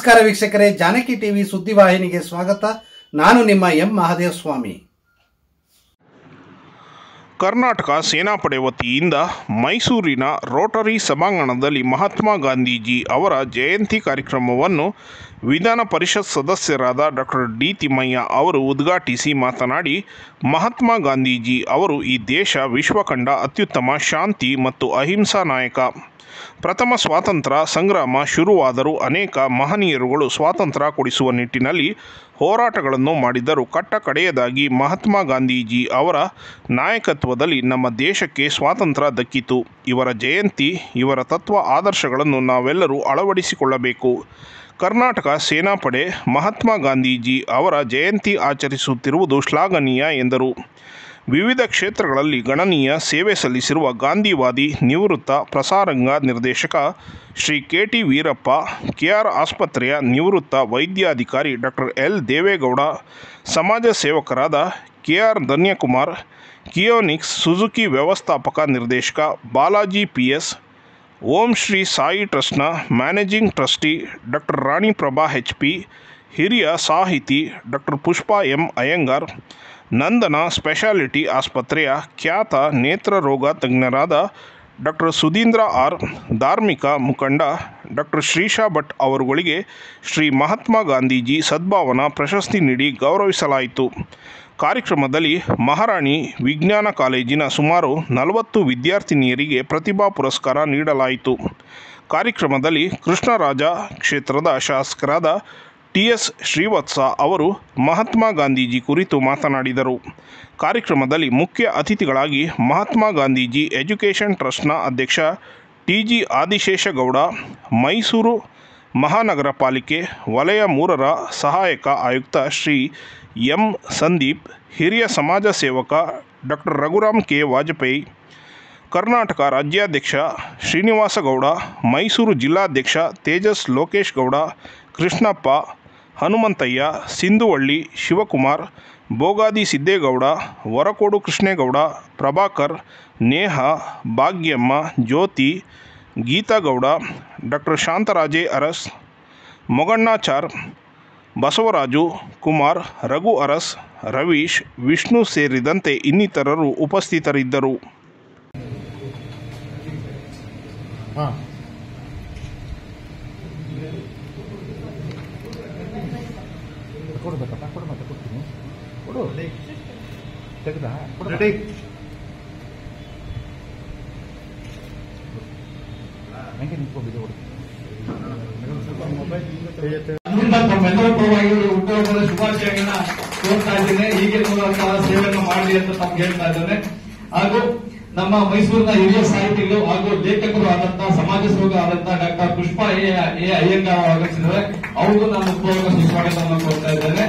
ನಮಸ್ಕಾರ ವೀಕ್ಷಕರೇ, ಜಾನಕಿ ಟಿವಿ ಸುದ್ದಿವಾಹಿನಿಗೆ ಸ್ವಾಗತ. ನಾನು ನಿಮ್ಮ ಎಂ ಮಹದೇವಸ್ವಾಮಿ. ಕರ್ನಾಟಕ ಸೇನಾಪಡೆ ವತಿಯಿಂದ ಮೈಸೂರಿನ ರೋಟರಿ ಸಭಾಂಗಣದಲ್ಲಿ ಮಹಾತ್ಮ ಗಾಂಧೀಜಿ ಅವರ ಜಯಂತಿ ಕಾರ್ಯಕ್ರಮವನ್ನು ವಿಧಾನ ಪರಿಷತ್ ಸದಸ್ಯರಾದ ಡಾಕ್ಟರ್ ಡಿ ತಿಮ್ಮಯ್ಯ ಅವರು ಉದ್ಘಾಟಿಸಿ ಮಾತನಾಡಿ, ಮಹಾತ್ಮ ಗಾಂಧೀಜಿ ಅವರು ಈ ದೇಶ ವಿಶ್ವ ಕಂಡ ಅತ್ಯುತ್ತಮ ಶಾಂತಿ ಮತ್ತು ಅಹಿಂಸಾ ನಾಯಕ. ಪ್ರಥಮ ಸ್ವಾತಂತ್ರ್ಯ ಸಂಗ್ರಾಮ ಶುರುವಾದರೂ ಅನೇಕ ಮಹನೀಯರುಗಳು ಸ್ವಾತಂತ್ರ್ಯ ಕೊಡಿಸುವ ನಿಟ್ಟಿನಲ್ಲಿ ಹೋರಾಟಗಳನ್ನು ಮಾಡಿದ್ದರು. ಕಟ್ಟ ಕಡೆಯದಾಗಿ ಮಹಾತ್ಮ ಗಾಂಧೀಜಿ ಅವರ ನಾಯಕತ್ವದಲ್ಲಿ ನಮ್ಮ ದೇಶಕ್ಕೆ ಸ್ವಾತಂತ್ರ್ಯ ದಕ್ಕಿತು. ಇವರ ಜಯಂತಿ, ಇವರ ತತ್ವ ಆದರ್ಶಗಳನ್ನು ನಾವೆಲ್ಲರೂ ಅಳವಡಿಸಿಕೊಳ್ಳಬೇಕು. ಕರ್ನಾಟಕ ಸೇನಾಪಡೆ ಮಹಾತ್ಮ ಗಾಂಧೀಜಿ ಅವರ ಜಯಂತಿ ಆಚರಿಸುತ್ತಿರುವುದು ಶ್ಲಾಘನೀಯ ಎಂದರು. ವಿವಿಧ ಕ್ಷೇತ್ರಗಳಲ್ಲಿ ಗಣನೀಯ ಸೇವೆ ಸಲ್ಲಿಸಿರುವ ಗಾಂಧಿವಾದಿ, ನಿವೃತ್ತ ಪ್ರಸಾರಂಗ ನಿರ್ದೇಶಕ ಶ್ರೀ ಕೆ.ಟಿ. ವೀರಪ್ಪ, ಕೆಆರ್ ಆಸ್ಪತ್ರೆಯ ನಿವೃತ್ತ ವೈದ್ಯಾಧಿಕಾರಿ ಡಾಕ್ಟರ್ ಎಲ್. ದೇವೇಗೌಡ, ಸಮಾಜ ಸೇವಕರಾದ ಕೆಆರ್. ಧನ್ಯಕುಮಾರ್, ಕಿಯೋನಿಕ್ಸ್ ಸುಜುಕಿ ವ್ಯವಸ್ಥಾಪಕ ನಿರ್ದೇಶಕ ಬಾಲಾಜಿ ಪಿಎಸ್, ಓಂ ಶ್ರೀ ಸಾಯಿ ಟ್ರಸ್ಟ್ನ ಮ್ಯಾನೇಜಿಂಗ್ ಟ್ರಸ್ಟಿ ಡಾಕ್ಟರ್ ರಾಣಿ ಪ್ರಭಾ ಎಚ್.ಪಿ., ಹಿರಿಯ ಸಾಹಿತಿ ಡಾಕ್ಟರ್ ಪುಷ್ಪಾ ಎಂ. ಅಯ್ಯಂಗಾರ್, ನಂದನ ಸ್ಪೆಷಾಲಿಟಿ ಆಸ್ಪತ್ರೆಯ ಖ್ಯಾತ ನೇತ್ರರೋಗ ತಜ್ಞರಾದ ಡಾಕ್ಟರ್ ಸುಧೀಂದ್ರ ಆರ್., ಧಾರ್ಮಿಕ ಮುಖಂಡ ಡಾಕ್ಟರ್ ಶ್ರೀಶಾ ಭಟ್ ಅವರುಗಳಿಗೆ ಶ್ರೀ ಮಹಾತ್ಮ ಗಾಂಧೀಜಿ ಸದ್ಭಾವನಾ ಪ್ರಶಸ್ತಿ ನೀಡಿ ಗೌರವಿಸಲಾಯಿತು. ಕಾರ್ಯಕ್ರಮದಲ್ಲಿ ಮಹಾರಾಣಿ ವಿಜ್ಞಾನ ಕಾಲೇಜಿನ ಸುಮಾರು 40 ವಿದ್ಯಾರ್ಥಿನಿಯರಿಗೆ ಪ್ರತಿಭಾ ಪುರಸ್ಕಾರ ನೀಡಲಾಯಿತು. ಕಾರ್ಯಕ್ರಮದಲ್ಲಿ ಕೃಷ್ಣರಾಜ ಕ್ಷೇತ್ರದ ಶಾಸಕರಾದ ಟಿ.ಎಸ್. ಶ್ರೀವತ್ಸ ಅವರು ಮಹಾತ್ಮ ಗಾಂಧೀಜಿ ಕುರಿತು ಮಾತನಾಡಿದರು. ಕಾರ್ಯಕ್ರಮದಲ್ಲಿ ಮುಖ್ಯ ಅತಿಥಿಗಳಾಗಿ ಮಹಾತ್ಮ ಗಾಂಧೀಜಿ ಎಜುಕೇಷನ್ ಟ್ರಸ್ಟ್ನ ಅಧ್ಯಕ್ಷ ಟಿ.ಜಿ. ಆದಿಶೇಷಗೌಡ, ಮೈಸೂರು ಮಹಾನಗರ ಪಾಲಿಕೆ ವಲಯ 3ರ ಸಹಾಯಕ ಆಯುಕ್ತ ಶ್ರೀ ಎಂ. ಸಂದೀಪ್, ಹಿರಿಯ ಸಮಾಜ ಸೇವಕ ಡಾಕ್ಟರ್ ರಘುರಾಮ್ ಕೆ. ವಾಜಪೇಯಿ, ಕರ್ನಾಟಕ ರಾಜ್ಯಾಧ್ಯಕ್ಷ ಶ್ರೀನಿವಾಸಗೌಡ, ಮೈಸೂರು ಜಿಲ್ಲಾಧ್ಯಕ್ಷ ತೇಜಸ್ ಲೋಕೇಶ್ ಗೌಡ, ಕೃಷ್ಣಪ್ಪ, ಹನುಮಂತಯ್ಯ, ಸಿಂಧುವಳ್ಳಿ ಶಿವಕುಮಾರ್, ಬೋಗಾದಿ ಸಿದ್ದೇಗೌಡ, ವರಕೋಡು ಕೃಷ್ಣೇಗೌಡ, ಪ್ರಭಾಕರ್, ನೇಹ, ಭಾಗ್ಯಮ್ಮ, ಜ್ಯೋತಿ, ಗೀತಾಗೌಡ, ಡಾಕ್ಟರ್ ಶಾಂತರಾಜೆ ಅರಸ್, ಮೊಗಣ್ಣಾಚಾರ್, ಬಸವರಾಜು, ಕುಮಾರ್, ರಘು ಅರಸ್, ರವೀಶ್, ವಿಷ್ಣು ಸೇರಿದಂತೆ ಇನ್ನಿತರರು ಉಪಸ್ಥಿತರಿದ್ದರು. ತಮ್ಮೆಲ್ಲರ ಪರವಾಗಿ ಹುಟ್ಟುಹಬ್ಬದ ಶುಭಾಶಯಗಳನ್ನ ಕೋರ್ತಾ ಇದ್ದೇನೆ. ಹೀಗೆ ಸೇವೆಯನ್ನು ಮಾಡಲಿ ಅಂತ ತಮ್ಗೆ ಹೇಳ್ತಾ ಇದ್ದೇನೆ. ಹಾಗೂ ನಮ್ಮ ಮೈಸೂರಿನ ಹಿರಿಯ ಸಾಹಿತಿಗಳು ಹಾಗೂ ಲೇಖಕರು ಆದಂತಹ ಸಮಾಜ ಸೇವಕರಾದಂತಹ ಡಾಕ್ಟರ್ ಪುಷ್ಪಾ ಎ. ಅಯ್ಯಂಗಾರ್ ಆಗಮಿಸಿದ್ದಾರೆ. ಅವ್ರಿಗೂ ನಾನು ಉಪಯೋಗ ಸುಸ್ವಾಗತವನ್ನು ಕೊಡ್ತಾ ಇದ್ದೇನೆ.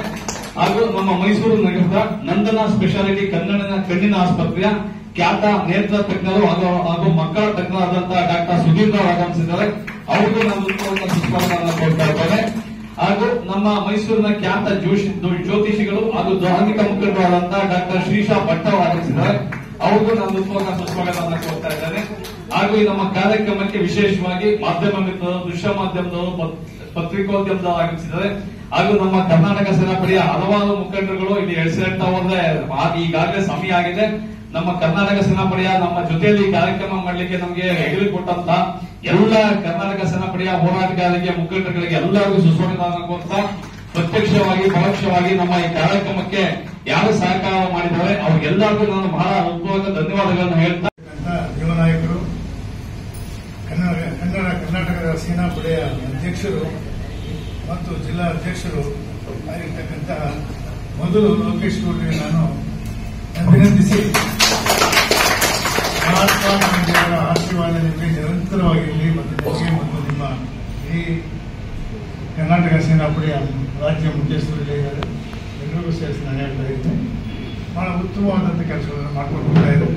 ಹಾಗೂ ನಮ್ಮ ಮೈಸೂರು ನಗರದ ನಂದನ ಸ್ಪೆಷಾಲಿಟಿ ಕಣ್ಣಿನ ಆಸ್ಪತ್ರೆಯ ಖ್ಯಾತ ನೇತ್ರ ತಜ್ಞರು ಹಾಗೂ ಮಕ್ಕಳ ತಜ್ಞರಾದಂತಹ ಡಾಕ್ಟರ್ ಸುಧೀಂದ್ರ ಆಗಮಿಸಿದ್ದಾರೆ. ಅವ್ರಿಗೂ ನಾನು ಉಪಯೋಗ ಸುಸ್ವಾಗತವನ್ನು ಕೊಡ್ತಾ ಇದ್ದೇನೆ. ಹಾಗೂ ನಮ್ಮ ಮೈಸೂರಿನ ಖ್ಯಾತ ಜ್ಯೋತಿಷಿಗಳು ಹಾಗೂ ಧಾರ್ಮಿಕ ಮುಖಂಡರಾದಂತಹ ಡಾಕ್ಟರ್ ಶ್ರೀಶಾ ಭಟ್ ಅವರು ಆಗಮಿಸಿದ್ದಾರೆ. ಅವ್ರಿಗೂ ನಾನು ಉಪಯೋಗ ಸುಸ್ವಾಗತವನ್ನು ಕೊಡ್ತಾ ಇದ್ದೇನೆ. ಹಾಗೂ ಈ ನಮ್ಮ ಕಾರ್ಯಕ್ರಮಕ್ಕೆ ವಿಶೇಷವಾಗಿ ಮಾಧ್ಯಮ ಮಿತ್ರರು, ದೃಶ್ಯ ಮಾಧ್ಯಮದವರು, ಪತ್ರಿಕೋದ್ಯಮದವರು ಆಗಮಿಸಿದ್ದಾರೆ. ಹಾಗೂ ನಮ್ಮ ಕರ್ನಾಟಕ ಸೇನಾಪಡೆಯ ಹಲವಾರು ಮುಖಂಡರುಗಳು ಇಲ್ಲಿ ಹೇಳ್ತಾ ಹೋದ್ರೆ ಈಗಾಗಲೇ ಸಮಯ ಆಗಿದೆ. ನಮ್ಮ ಕರ್ನಾಟಕ ಸೇನಾಪಡೆಯ ನಮ್ಮ ಜೊತೆಯಲ್ಲಿ ಕಾರ್ಯಕ್ರಮ ಮಾಡಲಿಕ್ಕೆ ನಮಗೆ ಹೆಗಲು ಕೊಟ್ಟಂತ ಎಲ್ಲ ಕರ್ನಾಟಕ ಸೇನಾಪಡೆಯ ಹೋರಾಟಗಾರರಿಗೆ, ಮುಖಂಡರುಗಳಿಗೆ ಎಲ್ಲರಿಗೂ ಸುಸ್ವಾಗತವನ್ನು ಕೊಡ್ತಾ, ಪ್ರತ್ಯಕ್ಷವಾಗಿ ಪರೋಕ್ಷವಾಗಿ ನಮ್ಮ ಈ ಕಾರ್ಯಕ್ರಮಕ್ಕೆ ಯಾರು ಸಹಕಾರ ಮಾಡಿದ್ದಾರೆ ಅವ್ರಿಗೆಲ್ಲರಿಗೂ ನಾನು ಬಹಳ ಉಪಯೋಗ ಧನ್ಯವಾದಗಳನ್ನು ಹೇಳ್ತಾ, ಯುವ ನಾಯಕರು, ಕರ್ನಾಟಕದ ಸೇನಾಪಡೆಯ ಅಧ್ಯಕ್ಷರು ಮತ್ತು ಜಿಲ್ಲಾ ಅಧ್ಯಕ್ಷರು ಆಗಿರ್ತಕ್ಕಂತಹ ಮೊದಲು ಲೋಕೇಶ್ ಗೌಡರಿಗೆ ನಾನು ಅಭಿನಂದಿಸಿ, ಮಹಾತ್ಮ ಗಾಂಧಿಯವರ ಆಶೀರ್ವಾದ ನಿಮಗೆ ನಿರಂತರವಾಗಿರಲಿ ಮತ್ತು ನಿಮಗೆ ಮತ್ತು ನಿಮ್ಮ ಈ ಕರ್ನಾಟಕ ಸೇನಾಪಡೆಯ ರಾಜ್ಯ ಮುಖ್ಯಸ್ಥರು ಎಲ್ಲರಿಗೂ ಸೇರಿಸಿ ನಾನು ಹೇಳ್ತಾ ಇದ್ದೀನಿ. ಬಹಳ ಉತ್ತಮವಾದಂಥ ಕೆಲಸಗಳನ್ನು ಮಾಡ್ಕೊಂಡು ಹೋಗ್ತಾ ಇದ್ದಾರೆ.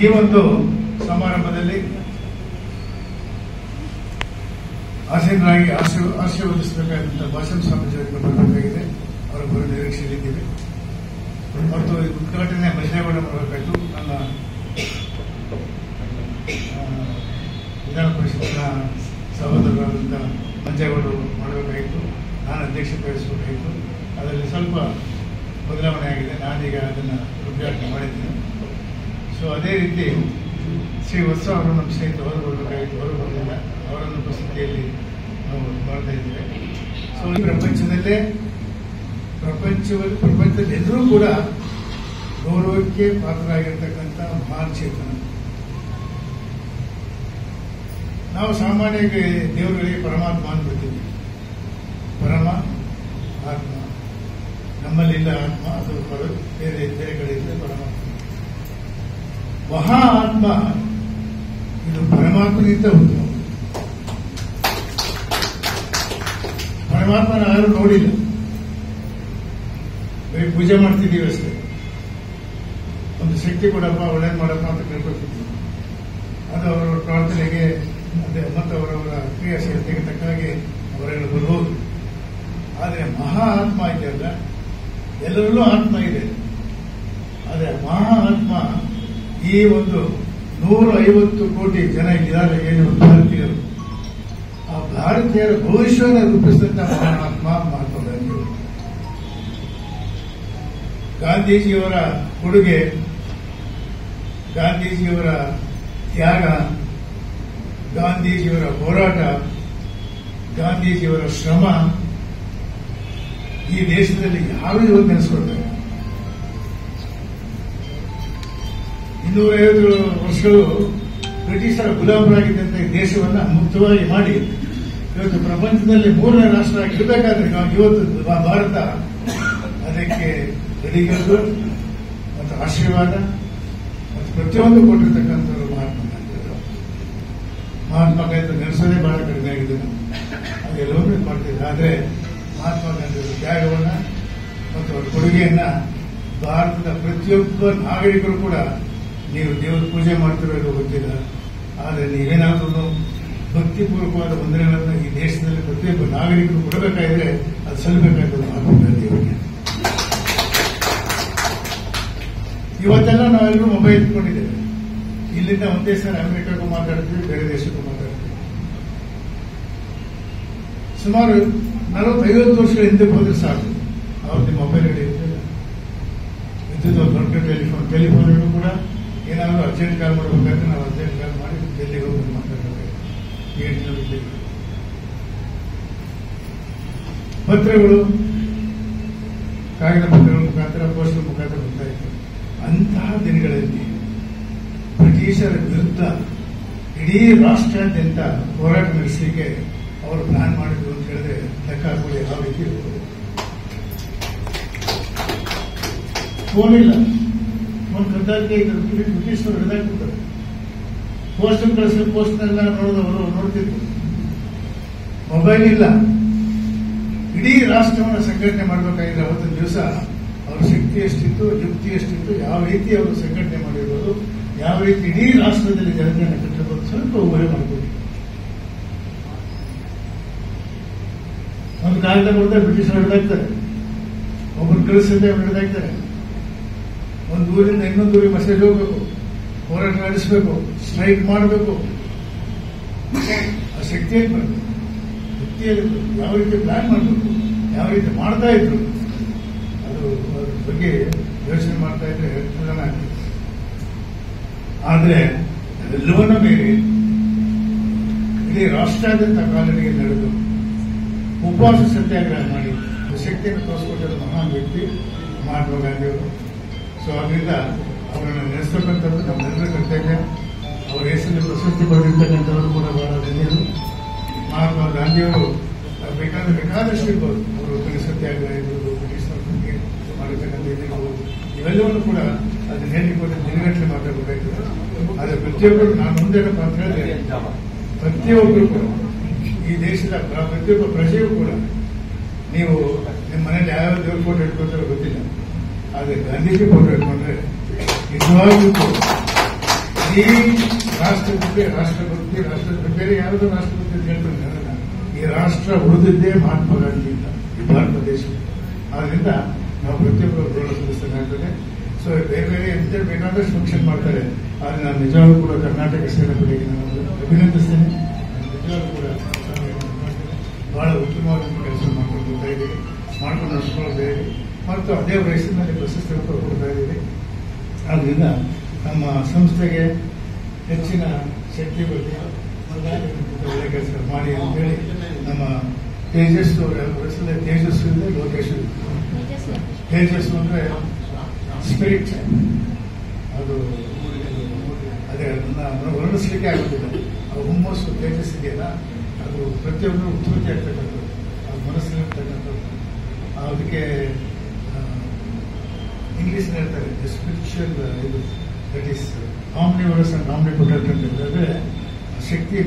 ಈ ಒಂದು ಸಮಾರಂಭದಲ್ಲಿ ಆಸೀನರಾಗಿ ಆಶೀರ್ವದಿಸಬೇಕಾದಂತಹ ಭಾಷಣ ಸ್ವಾಮೀಜಿಯವರಿಗೆ ಬರಬೇಕಾಗಿದೆ. ಅವರ ಬರೋ ನಿರೀಕ್ಷೆಯಲ್ಲಿದ್ದೀವಿ. ಮತ್ತು ಉದ್ಘಾಟನೆ ಮಂಜೇಗೌಡ ಮಾಡಬೇಕಾಯಿತು. ನನ್ನ ವಿಧಾನ ಪರಿಷತ್ತಿನ ಸಹೋದರರಾದಂತಹ ಮಂಜೇಗೌಡರು ಅದೇ ರೀತಿ ಶ್ರೀ ವತ್ಸ ಅವರು ನಮ್ಮ ಸ್ನೇಹಿತರು ಹೊರಗೆ ಬರಬೇಕಾಗಿತ್ತು, ಹೊರಗೆ ಬರಲಿಲ್ಲ. ಅವರನ್ನು ಉಪಸ್ಥಿತಿಯಲ್ಲಿ ನಾವು ಮಾಡ್ತಾ ಇದ್ದೇವೆ. ಸೊ ಈ ಪ್ರಪಂಚದಲ್ಲಿ ಎಲ್ಲರೂ ಕೂಡ ಗೌರವಕ್ಕೆ ಪಾತ್ರರಾಗಿರ್ತಕ್ಕಂಥ ಮಹಾನ್ ಚೇತನ. ನಾವು ಸಾಮಾನ್ಯವಾಗಿ ದೇವರುಗಳಿಗೆ ಪರಮಾತ್ಮ ಅಂದ್ಬಿಡ್ತೀವಿ. ಪರಮ ಆತ್ಮ ನಮ್ಮಲ್ಲಿಲ್ಲ, ಆತ್ಮ ಅದು ಬೇರೆ ಬೇರೆ ಕಡೆ ಇದ್ರೆ ಪರಮಾತ್ಮ. ಮಹಾ ಆತ್ಮ ಇದು ಪರಮಾತ್ಮನಿಂದ ಉತ್ತಮ. ಪರಮಾತ್ಮನ ಯಾರು ನೋಡಿಲ್ಲ, ಬರೀ ಪೂಜೆ ಮಾಡ್ತಿದ್ದೀವಿ ಅಷ್ಟೇ. ಒಂದು ಶಕ್ತಿ ಕೊಡಪ್ಪ, ಒಳ್ಳೇದು ಮಾಡಪ್ಪ ಅಂತ ಕೇಳ್ಕೊತಿದ್ವಿ. ಅದು ಅವರ ಪ್ರಾರ್ಥನೆಗೆ ಮತ್ತು ಅವರವರ ಕ್ರಿಯಾಶೀಲತೆಗೆ ತಕ್ಕಾಗಿ ಅವರೆಲ್ಲ ಬರ್ಬೋದು. ಆದರೆ ಮಹಾ ಆತ್ಮ ಇದೆಯಲ್ಲ, ಎಲ್ಲರಲ್ಲೂ ಆತ್ಮ ಇದೆ. ಆದರೆ ಮಹಾ ಆತ್ಮ ಈ ಒಂದು 150 ಕೋಟಿ ಜನ ಇದ್ದಾರೆ ಏನು ಭಾರತೀಯರು, ಆ ಭಾರತೀಯರ ಭವಿಷ್ಯವನ್ನು ರೂಪಿಸಿದಂತ ಮಹಾತ್ಮ ಮಹಾತ್ಮ ಗಾಂಧಿಯವರು. ಗಾಂಧೀಜಿಯವರ ಕೊಡುಗೆ, ಗಾಂಧೀಜಿಯವರ ತ್ಯಾಗ, ಗಾಂಧೀಜಿಯವರ ಹೋರಾಟ, ಗಾಂಧೀಜಿಯವರ ಶ್ರಮ ಈ ದೇಶದಲ್ಲಿ ಯಾರು ಇವತ್ತು ನೆನೆಸ್ಕೊಳ್ತಾರೆ. 250 ವರ್ಷಗಳು ಬ್ರಿಟಿಷರ ಗುಲಾಮರಾಗಿದ್ದಂಥ ಈ ದೇಶವನ್ನ ಮುಕ್ತವಾಗಿ ಮಾಡಿ ಇವತ್ತು ಪ್ರಪಂಚದಲ್ಲಿ 3ನೇ ರಾಷ್ಟ್ರ ಆಗಿರಬೇಕಾದ್ರೆ ಇವತ್ತು ಭಾರತ ಅದಕ್ಕೆ ರೆಡಿಗಳು ಮತ್ತು ಆಶೀರ್ವಾದ ಮತ್ತು ಪ್ರತಿಯೊಂದು ಕೊಟ್ಟಿರ್ತಕ್ಕಂಥವ್ರು ಮಹಾತ್ಮ ಗಾಂಧಿಯವರು. ಮಹಾತ್ಮ ಗಾಂಧಿ ನೆನೆಸೋದೇ ಬಹಳ ಕಡಿಮೆ ಆಗಿದೆ. ಅದೆಲ್ಲವನ್ನೂ ಮಾಡ್ತಿದ್ದಾರೆ. ಆದರೆ ಮಹಾತ್ಮ ಗಾಂಧಿಯವರ ತ್ಯಾಗವನ್ನ ಮತ್ತು ಅವರ ಕೊಡುಗೆಯನ್ನ ಭಾರತದ ಪ್ರತಿಯೊಬ್ಬ ನಾಗರಿಕರು ಕೂಡ, ನೀವು ದೇವರ ಪೂಜೆ ಮಾಡ್ತಿರೋದು ಗೊತ್ತಿಲ್ಲ, ಆದರೆ ನೀವೇನಾದ್ರೂ ಭಕ್ತಿಪೂರ್ವಕವಾದ ವಂದನೆಗಳನ್ನು ಈ ದೇಶದಲ್ಲಿ ಪ್ರತಿಯೊಬ್ಬ ನಾಗರಿಕರು ಕೊಡಬೇಕಾದ್ರೆ ಅದು ಸಲ್ಲಬೇಕಾಗ್ತದೆ ಮಹಾತ್ಮ ಗಾಂಧಿಯವರಿಗೆ. ಇವತ್ತೆಲ್ಲ ನಾವೆಲ್ಲರೂ ಮೊಬೈಲ್ ಇಟ್ಕೊಂಡಿದ್ದೇವೆ. ಇಲ್ಲಿಂದ ಒಂದೇ ಸಲ ಅಮೆರಿಕಕ್ಕೂ ಮಾತಾಡ್ತೀವಿ, ಬೇರೆ ದೇಶಕ್ಕೂ ಮಾತಾಡ್ತೀವಿ. ಸುಮಾರು 40-50 ವರ್ಷಗಳ ಹಿಂದೆ ಹೋದ್ರೆ ಸಾಕು, ಅವತ್ತು ಮೊಬೈಲ್ ಇರ್ತಿಲ್ಲ. ವಿದ್ಯುತ್ ದೊಡ್ಡ ಟೆಲಿಫೋನ್ಗಳು ಕೂಡ ಏನಾದರೂ ಅರ್ಜೆಂಟ್ ಕಾಲ್ ಮಾಡಬೇಕಾದ್ರೆ ನಾವು ಅರ್ಜೆಂಟ್ ಕಾಲ್ ಮಾಡಿ ಡೆಲ್ಲಿಗೆ ಹೋಗಿ ಮಾತಾಡಬೇಕು. ಪತ್ರಗಳು, ಕಾಗದ ಪತ್ರಗಳ ಮುಖಾಂತರ, ಪೋಸ್ಟಲ್ ಮುಖಾಂತರ ಬರ್ತಾ ಇತ್ತು. ಅಂತಹ ದಿನಗಳಲ್ಲಿ ಬ್ರಿಟಿಷರ ವಿರುದ್ಧ ಇಡೀ ರಾಷ್ಟ್ರಾದ್ಯಂತ ಹೋರಾಟ ನಡೆಸಲಿಕ್ಕೆ ಅವರು ಪ್ಲಾನ್ ಮಾಡಿದ್ರು ಅಂತ ಹೇಳಿದ್ರೆ ಲೆಕ್ಕ ಹಾಕೊಳ್ಳಿ ಯಾವ ರೀತಿ ಇರ್ಬೋದು. ಫೋನ್ ಇಲ್ಲ, ಫೋನ್ ಕದ್ದಾಲಿಕೆ ಬ್ರಿಟಿಷರು ಹಿಡಿದಾಕ್ಬಿಡ್ತಾರೆ. ಪೋಸ್ಟ್ ಕಳಿಸಿದ ಪೋಸ್ಟ್ನೆಲ್ಲ ನೋಡಿದವರು ನೋಡ್ತಿದ್ರು. ಮೊಬೈಲ್ ಇಲ್ಲ. ಇಡೀ ರಾಷ್ಟ್ರವನ್ನು ಸಂಘಟನೆ ಮಾಡಬೇಕಾಗಿದ್ರೆ ಅವತ್ತಿನ ದಿವಸ ಅವ್ರ ಶಕ್ತಿ ಎಷ್ಟಿತ್ತು, ಯುಕ್ತಿ ಎಷ್ಟಿತ್ತು, ಯಾವ ರೀತಿ ಅವರು ಸಂಘಟನೆ ಮಾಡಿರ್ಬೋದು, ಯಾವ ರೀತಿ ಇಡೀ ರಾಷ್ಟ್ರದಲ್ಲಿ ಜನತೆಯನ್ನು ಕಟ್ಟಿರ್ಬೋದು, ಸ್ವಲ್ಪ ಊಹೆ ಮಾಡಬಹುದು. ಒಂದು ಕಾಗದ ಕೊಡ್ತಾರೆ, ಬ್ರಿಟಿಷರು ಹಿಡಿದಾಕ್ತಾರೆ. ಒಬ್ಬರು ಕಳಿಸಿದ್ರೆ ಹಿಡಿದಾಕ್ತಾರೆ. ಒಂದು ಊರಿಂದ ಇನ್ನೊಂದು ಊರಿಗೆ ಮೆಸೇಜ್ ಹೋಗ್ಬೇಕು, ಹೋರಾಟ ನಡೆಸಬೇಕು, ಸ್ಟ್ರೈಕ್ ಮಾಡಬೇಕು. ಆ ಶಕ್ತಿಯಲ್ಲಿ ಬರಬೇಕು, ಶಕ್ತಿಯಲ್ಲಿ ಯಾವ ರೀತಿ ಪ್ಲಾನ್ ಮಾಡಬೇಕು, ಯಾವ ರೀತಿ ಮಾಡ್ತಾ ಇದ್ರು, ಅದು ಅದ್ರ ಬಗ್ಗೆ ಯೋಚನೆ ಮಾಡ್ತಾ ಇದ್ರೆ ಪ್ರಧಾನ ಆಗ್ತದೆ. ಆದರೆ ಅದೆಲ್ಲವನ್ನ ಬೇರೆ ಇಡೀ ರಾಷ್ಟ್ರಾದ್ಯಂತ ಕಾಲನಿಗೆ ನಡೆದು ಉಪವಾಸ ಸತ್ಯಾಗ್ರಹ ಮಾಡಿ ಶಕ್ತಿಯನ್ನು ತೋರಿಸಿಕೊಟ್ಟಿರೋ ಮಹಾನ್ ವ್ಯಕ್ತಿ ಮಹಾತ್ಮ ಗಾಂಧಿಯವರು. ಸೊ ಅದರಿಂದ ಅವರನ್ನು ನೆನೆಸ್ತಕ್ಕಂಥದ್ದು ನಮ್ಮೆಲ್ಲರ ಕರ್ತವ್ಯ. ಅವರ ಹೆಸರಲ್ಲಿ ಪ್ರಶಸ್ತಿ ಪಡೆದಿರ್ತಕ್ಕಂಥವರು ಕೂಡ ಬಹಳ ಧನ್ಯರು. ಮಹಾತ್ಮ ಗಾಂಧಿಯವರು ಬೇಕಾದಷ್ಟು ಇರ್ಬೋದು. ಅವರು ಸತ್ಯಾಗ್ರಹ ಇರ್ಬೋದು, ಬ್ರಿಟಿಷರ ಬಗ್ಗೆ ಮಾಡಿರ್ತಕ್ಕಂಥ ಇದಿರ್ಬೋದು, ಇವೆಲ್ಲವನ್ನು ಕೂಡ ಅದನ್ನ ಹೇಳಿಕೊಂಡು ದಿನಗಟ್ಟಲೆ ಮಾತಾಡಬೇಕಾಗ್ತದೆ. ಆದರೆ ಪ್ರತಿಯೊಬ್ಬರು ನಾನು ಮುಂದೇನಪ್ಪ ಅಂತ ಹೇಳಿದ್ರೆ, ಪ್ರತಿಯೊಬ್ಬರು ಕೂಡ ಈ ದೇಶದ ಪ್ರತಿಯೊಬ್ಬ ಪ್ರಜೆಯೂ ಕೂಡ, ನೀವು ನಿಮ್ಮ ಮನೇಲಿ ಯಾವ್ಯಾವ ದೇವ್ರ ಫೋಟೋ ಇಟ್ಕೊಳ್ತಾರೋ ಗೊತ್ತಿಲ್ಲ, ಆದರೆ ಗಾಂಧೀಜಿ ಫೋಟೋ ಇಟ್ಕೊಂಡ್ರೆ ನಿಜವಾಗ್ಲೂ ಈ ರಾಷ್ಟ್ರಭಕ್ತಿ, ರಾಷ್ಟ್ರಭಕ್ತಿ ಬೇರೆ ಯಾವುದೋ ರಾಷ್ಟ್ರಭಕ್ತಿ ಅಂತ ಹೇಳ್ತಾರೆ. ಈ ರಾಷ್ಟ್ರ ಉಳಿದಿದ್ದೇ ಮಹಾತ್ಮ ಗಾಂಧಿಯಿಂದ, ಈ ಭಾರತ ದೇಶ. ಆದ್ರಿಂದ ನಾವು ಪ್ರತಿಯೊಬ್ಬರು ಗೌರವ ಸಲ್ಲಿಸಬೇಕಾಗ್ತದೆ. ಸೊ ಬೇರೆ ಬೇರೆ ಎಂತ ಬೇಕಾದಷ್ಟು ಫಂಕ್ಷನ್ ಮಾಡ್ತಾರೆ. ಆದರೆ ನಾನು ನಿಜವಾಗ್ಲೂ ಕೂಡ ಕರ್ನಾಟಕ ಸೇನಾಪಡೆಗೆ ನಾನು ಅಭಿನಂದಿಸ್ತೇನೆ. ನಿಜವಾಗ್ಲೂ ಕೂಡ ಬಹಳ ಉತ್ತಮವಾದಂಥ ಕೆಲಸ ಮಾಡ್ಕೊಂಡು ಬರ್ತಾ ಇದ್ದೀವಿ, ಮಾಡ್ಕೊಂಡು ನಡ್ಸ್ಕೊಳ್ತಾ ಇದ್ದೀವಿ ಮತ್ತು ಅದೇ ವಯಸ್ಸಿನಲ್ಲಿ ಪ್ರಶಸ್ತಿ ಕೊಡ್ತಾ ಇದ್ದೀವಿ. ಆದ್ರಿಂದ ನಮ್ಮ ಸಂಸ್ಥೆಗೆ ಹೆಚ್ಚಿನ ಶಕ್ತಿ ಬಗ್ಗೆ ಒಳ್ಳೆ ಕೆಲಸ ಮಾಡಿ ಅಂತೇಳಿ ನಮ್ಮ ತೇಜಸ್ಸು ಹೆಸರೇ ತೇಜಸ್ಸು ಇದೆ, ಲೋಕೇಶ್. ತೇಜಸ್ಸು ಅಂದ್ರೆ ಸ್ಪಿರಿಟ್, ಅದು ಅದೇ ಅದನ್ನ ವರ್ಣಿಸ್ಲಿಕ್ಕೆ ಆಗುತ್ತಿಲ್ಲ. ಆ ಹುಮ್ಮಸ್ಸು ತೇಜಸ್ ಇದೆಯಲ್ಲ, ಅದು ಪ್ರತಿಯೊಬ್ಬರು ಉತ್ಪತ್ತಿ ಆಗ್ತಕ್ಕಂಥದ್ದು, ಅದು ಮನಸ್ಸಿನರ್ತಕ್ಕಂಥದ್ದು. ಅದಕ್ಕೆ ಇಂಗ್ಲಿಷ್ ಹೇಳ್ತಾರೆ ಸ್ಪಿರಿಚುವಲ್ ಇದು, ದಟ್ ಈಸ್ ಆಮ್ನಿವರಸ್ ಅಂಡ್ ಆಮ್ನಿಪೊಟೆಂಟ್ ಅಂತ ಹೇಳಿದ್ರೆ ಶಕ್ತಿ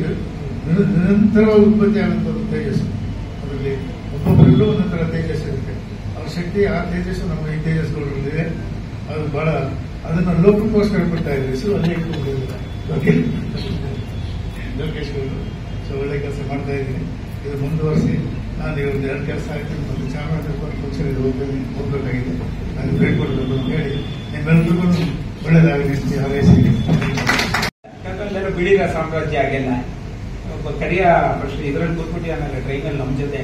ನಿರಂತರವಾಗಿ ಉತ್ಪತ್ತಿ ಆಗುವಂಥದ್ದು ತೇಜಸ್ಸು. ಅದರಲ್ಲಿ ಒಬ್ಬೊಬ್ಬರಲ್ಲೂ ಒಂದೊಂದರ ತೇಜಸ್ಸು ಇರುತ್ತೆ. ಅವ್ರ ಶಕ್ತಿ, ಆ ತೇಜಸ್ಸು ನಮ್ಮ ಈ ತೇಜಸ್ಸುಗಳಿದೆ. ಅದು ಬಹಳ ಅದನ್ನು ಲೋಕಕ್ಕೋಸ್ಕರ ಕೊಡ್ತಾ ಇದ್ವಿ. ಸೊ ಅಲ್ಲೇ ಲೋಕೇಶ್ ಅವರು ಸೊ ಒಳ್ಳೆ ಕೆಲಸ ಮಾಡ್ತಾ ಇದ್ದೀನಿ. ಇದು ಮುಂದುವರಿಸಿ ನಾನು ಇವತ್ತು 2 ಕೆಲಸ ಆಯ್ತು, ಮತ್ತು ಚಾಮರಾಜನಗರ ಫಂಕ್ಷನ್ ಇದು ಹೋಗ್ಬೇಕಾಗಿದೆ. ನಾನು ಬೇಡ್ಕೊಡೋದು ಅಂತ ಹೇಳಿ ನಿಮ್ಮೆಲ್ಲರಿಗೂ ಒಳ್ಳೆಯದಾಗಲಿ ಅಂತ ಹಾರೈಸಿದ್ದೀನಿ. ಯಾಕಂದ್ರೆ ಬಿಳಿರ ಸಾಮ್ರಾಜ್ಯ ಆಗಿಲ್ಲ, ಒಬ್ಬ ಕರಿಯ ಫಸ್ಟ್ ಇದರಲ್ಲಿ ಕೂತ್ಬಿಟ್ಟು ಆಮೇಲೆ ಟ್ರೈನಲ್ಲಿ ನಮ್ಮ ಜೊತೆ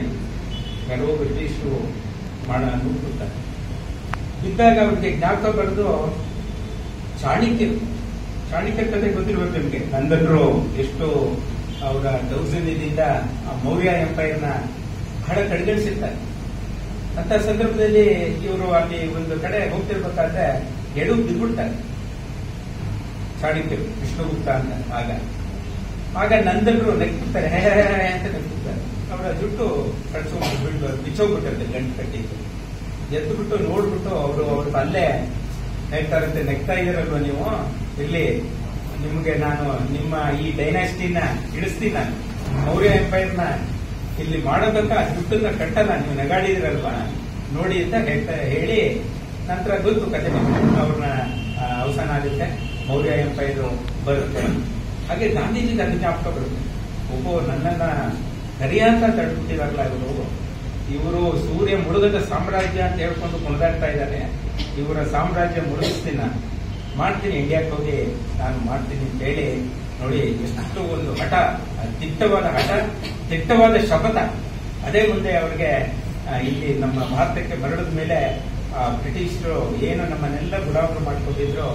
ಕೆಲವು ಬ್ರಿಟಿಷರು ಕೂತ್ಕೊಳ್ತಾರೆ. ಇದ್ದಾಗ ಅವ್ರಿಗೆ ಜ್ಞಾಪಕ ಬರೆದು ಚಾಣಕ್ಯರ ಕಥೆ ಗೊತ್ತಿರ್ಬೇಕು ನಿಮ್ಗೆ. ನಂದನರು ಎಷ್ಟು ಅವರ ದೌರ್ಜನ್ಯದಿಂದ ಆ ಮೌರ್ಯ ಎಂಪೈರ್ನ ಬಹಳ ಕಡೆಗಣಿಸಿರ್ತಾರೆ. ಅಂತ ಸಂದರ್ಭದಲ್ಲಿ ಇವರು ಅಲ್ಲಿ ಒಂದು ಕಡೆ ಹೋಗ್ತಿರ್ಬೇಕಾದ್ರೆ ಎಡು ಬಿದ್ಬಿಡ್ತಾರೆ ಚಾಣಕ್ಯರು, ವಿಷ್ಣುಗುಪ್ತ ಅಂತ. ಆಗ ನಂದನರು ನೆಕ್ಬಿಡ್ತಾರೆ, ಹೇ ಅಂತ ನೆಕ್ಬಿಡ್ತಾರೆ. ಅವರ ಜುಟ್ಟು ಕಟ್ಸ್ಕೊಂಡು ಬಿಚ್ಚೋಗ್ಬಿಟ್ಟಿರುತ್ತೆ ಗಂಟು ಕಟ್ಟಿದ್ದು. ಎದ್ದು ಬಿಟ್ಟು ನೋಡ್ಬಿಟ್ಟು ಅವ್ರು ಅಲ್ಲೇ ಹೇಳ್ತಾರಂತೆ, ನೆಕ್ತಾ ಇದ್ದೀರಲ್ವ ನೀವು, ಇಲ್ಲಿ ನಿಮ್ಗೆ ನಾನು ನಿಮ್ಮ ಈ ಡೈನಾಸ್ಟಿನ ಇಳಿಸ್ತೀನಿ, ನಾನು ಮೌರ್ಯ ಎಂಪೈರ್ನ ಇಲ್ಲಿ ಮಾಡೋದಕ್ಕ ಜುಟ್ಟನ್ನ ಕಟ್ಟಲ್ಲ, ನೀವು ನೆಗಾಡಿದಿರಲ್ವಾ ನೋಡಿ ಅಂತ ಹೇಳಿ ನಂತರ ಗೊತ್ತು ಕತೆ. ಅವ್ರನ್ನ ಅವಸಾನ ಆಗುತ್ತೆ, ಮೌರ್ಯ ಎಂಪೈರ್ ಬರುತ್ತೆ. ಹಾಗೆ ಗಾಂಧೀಜಿಗೆ ಅದು ಜ್ಞಾಪಕ ಬರುತ್ತೆ. ನನ್ನನ್ನ ಸರಿಯಾದ ತಡ್ಬಿಟ್ಟಿದಾರಲ್ಲ ಇವರು ಸೂರ್ಯ ಮುಳುಗದ ಸಾಮ್ರಾಜ್ಯ ಅಂತ ಹೇಳ್ಕೊಂಡು ಕುಣಿದಾಡ್ತಾ ಇದ್ದಾರೆ. ಇವರ ಸಾಮ್ರಾಜ್ಯ ಮುಳುಗಿಸ್ತೀನಿ, ಮಾಡ್ತೀನಿ, ಇಂಡಿಯಾಕ್ಕೆ ಹೋಗಿ ನಾನು ಮಾಡ್ತೀನಿ ಅಂತ ಹೇಳಿ ನೋಡಿ ಎಷ್ಟು ಒಂದು ಹಠ, ದಿಟ್ಟವಾದ ಶಪಥ. ಅದೇ ಮುಂದೆ ಅವ್ರಿಗೆ ಇಲ್ಲಿ ನಮ್ಮ ಭಾರತಕ್ಕೆ ಮರಳಿದ ಮೇಲೆ ಬ್ರಿಟಿಷರು ಏನು ನಮ್ಮನ್ನೆಲ್ಲ ಗುಲಾಮರು ಮಾಡ್ಕೊಂಡಿದ್ರು,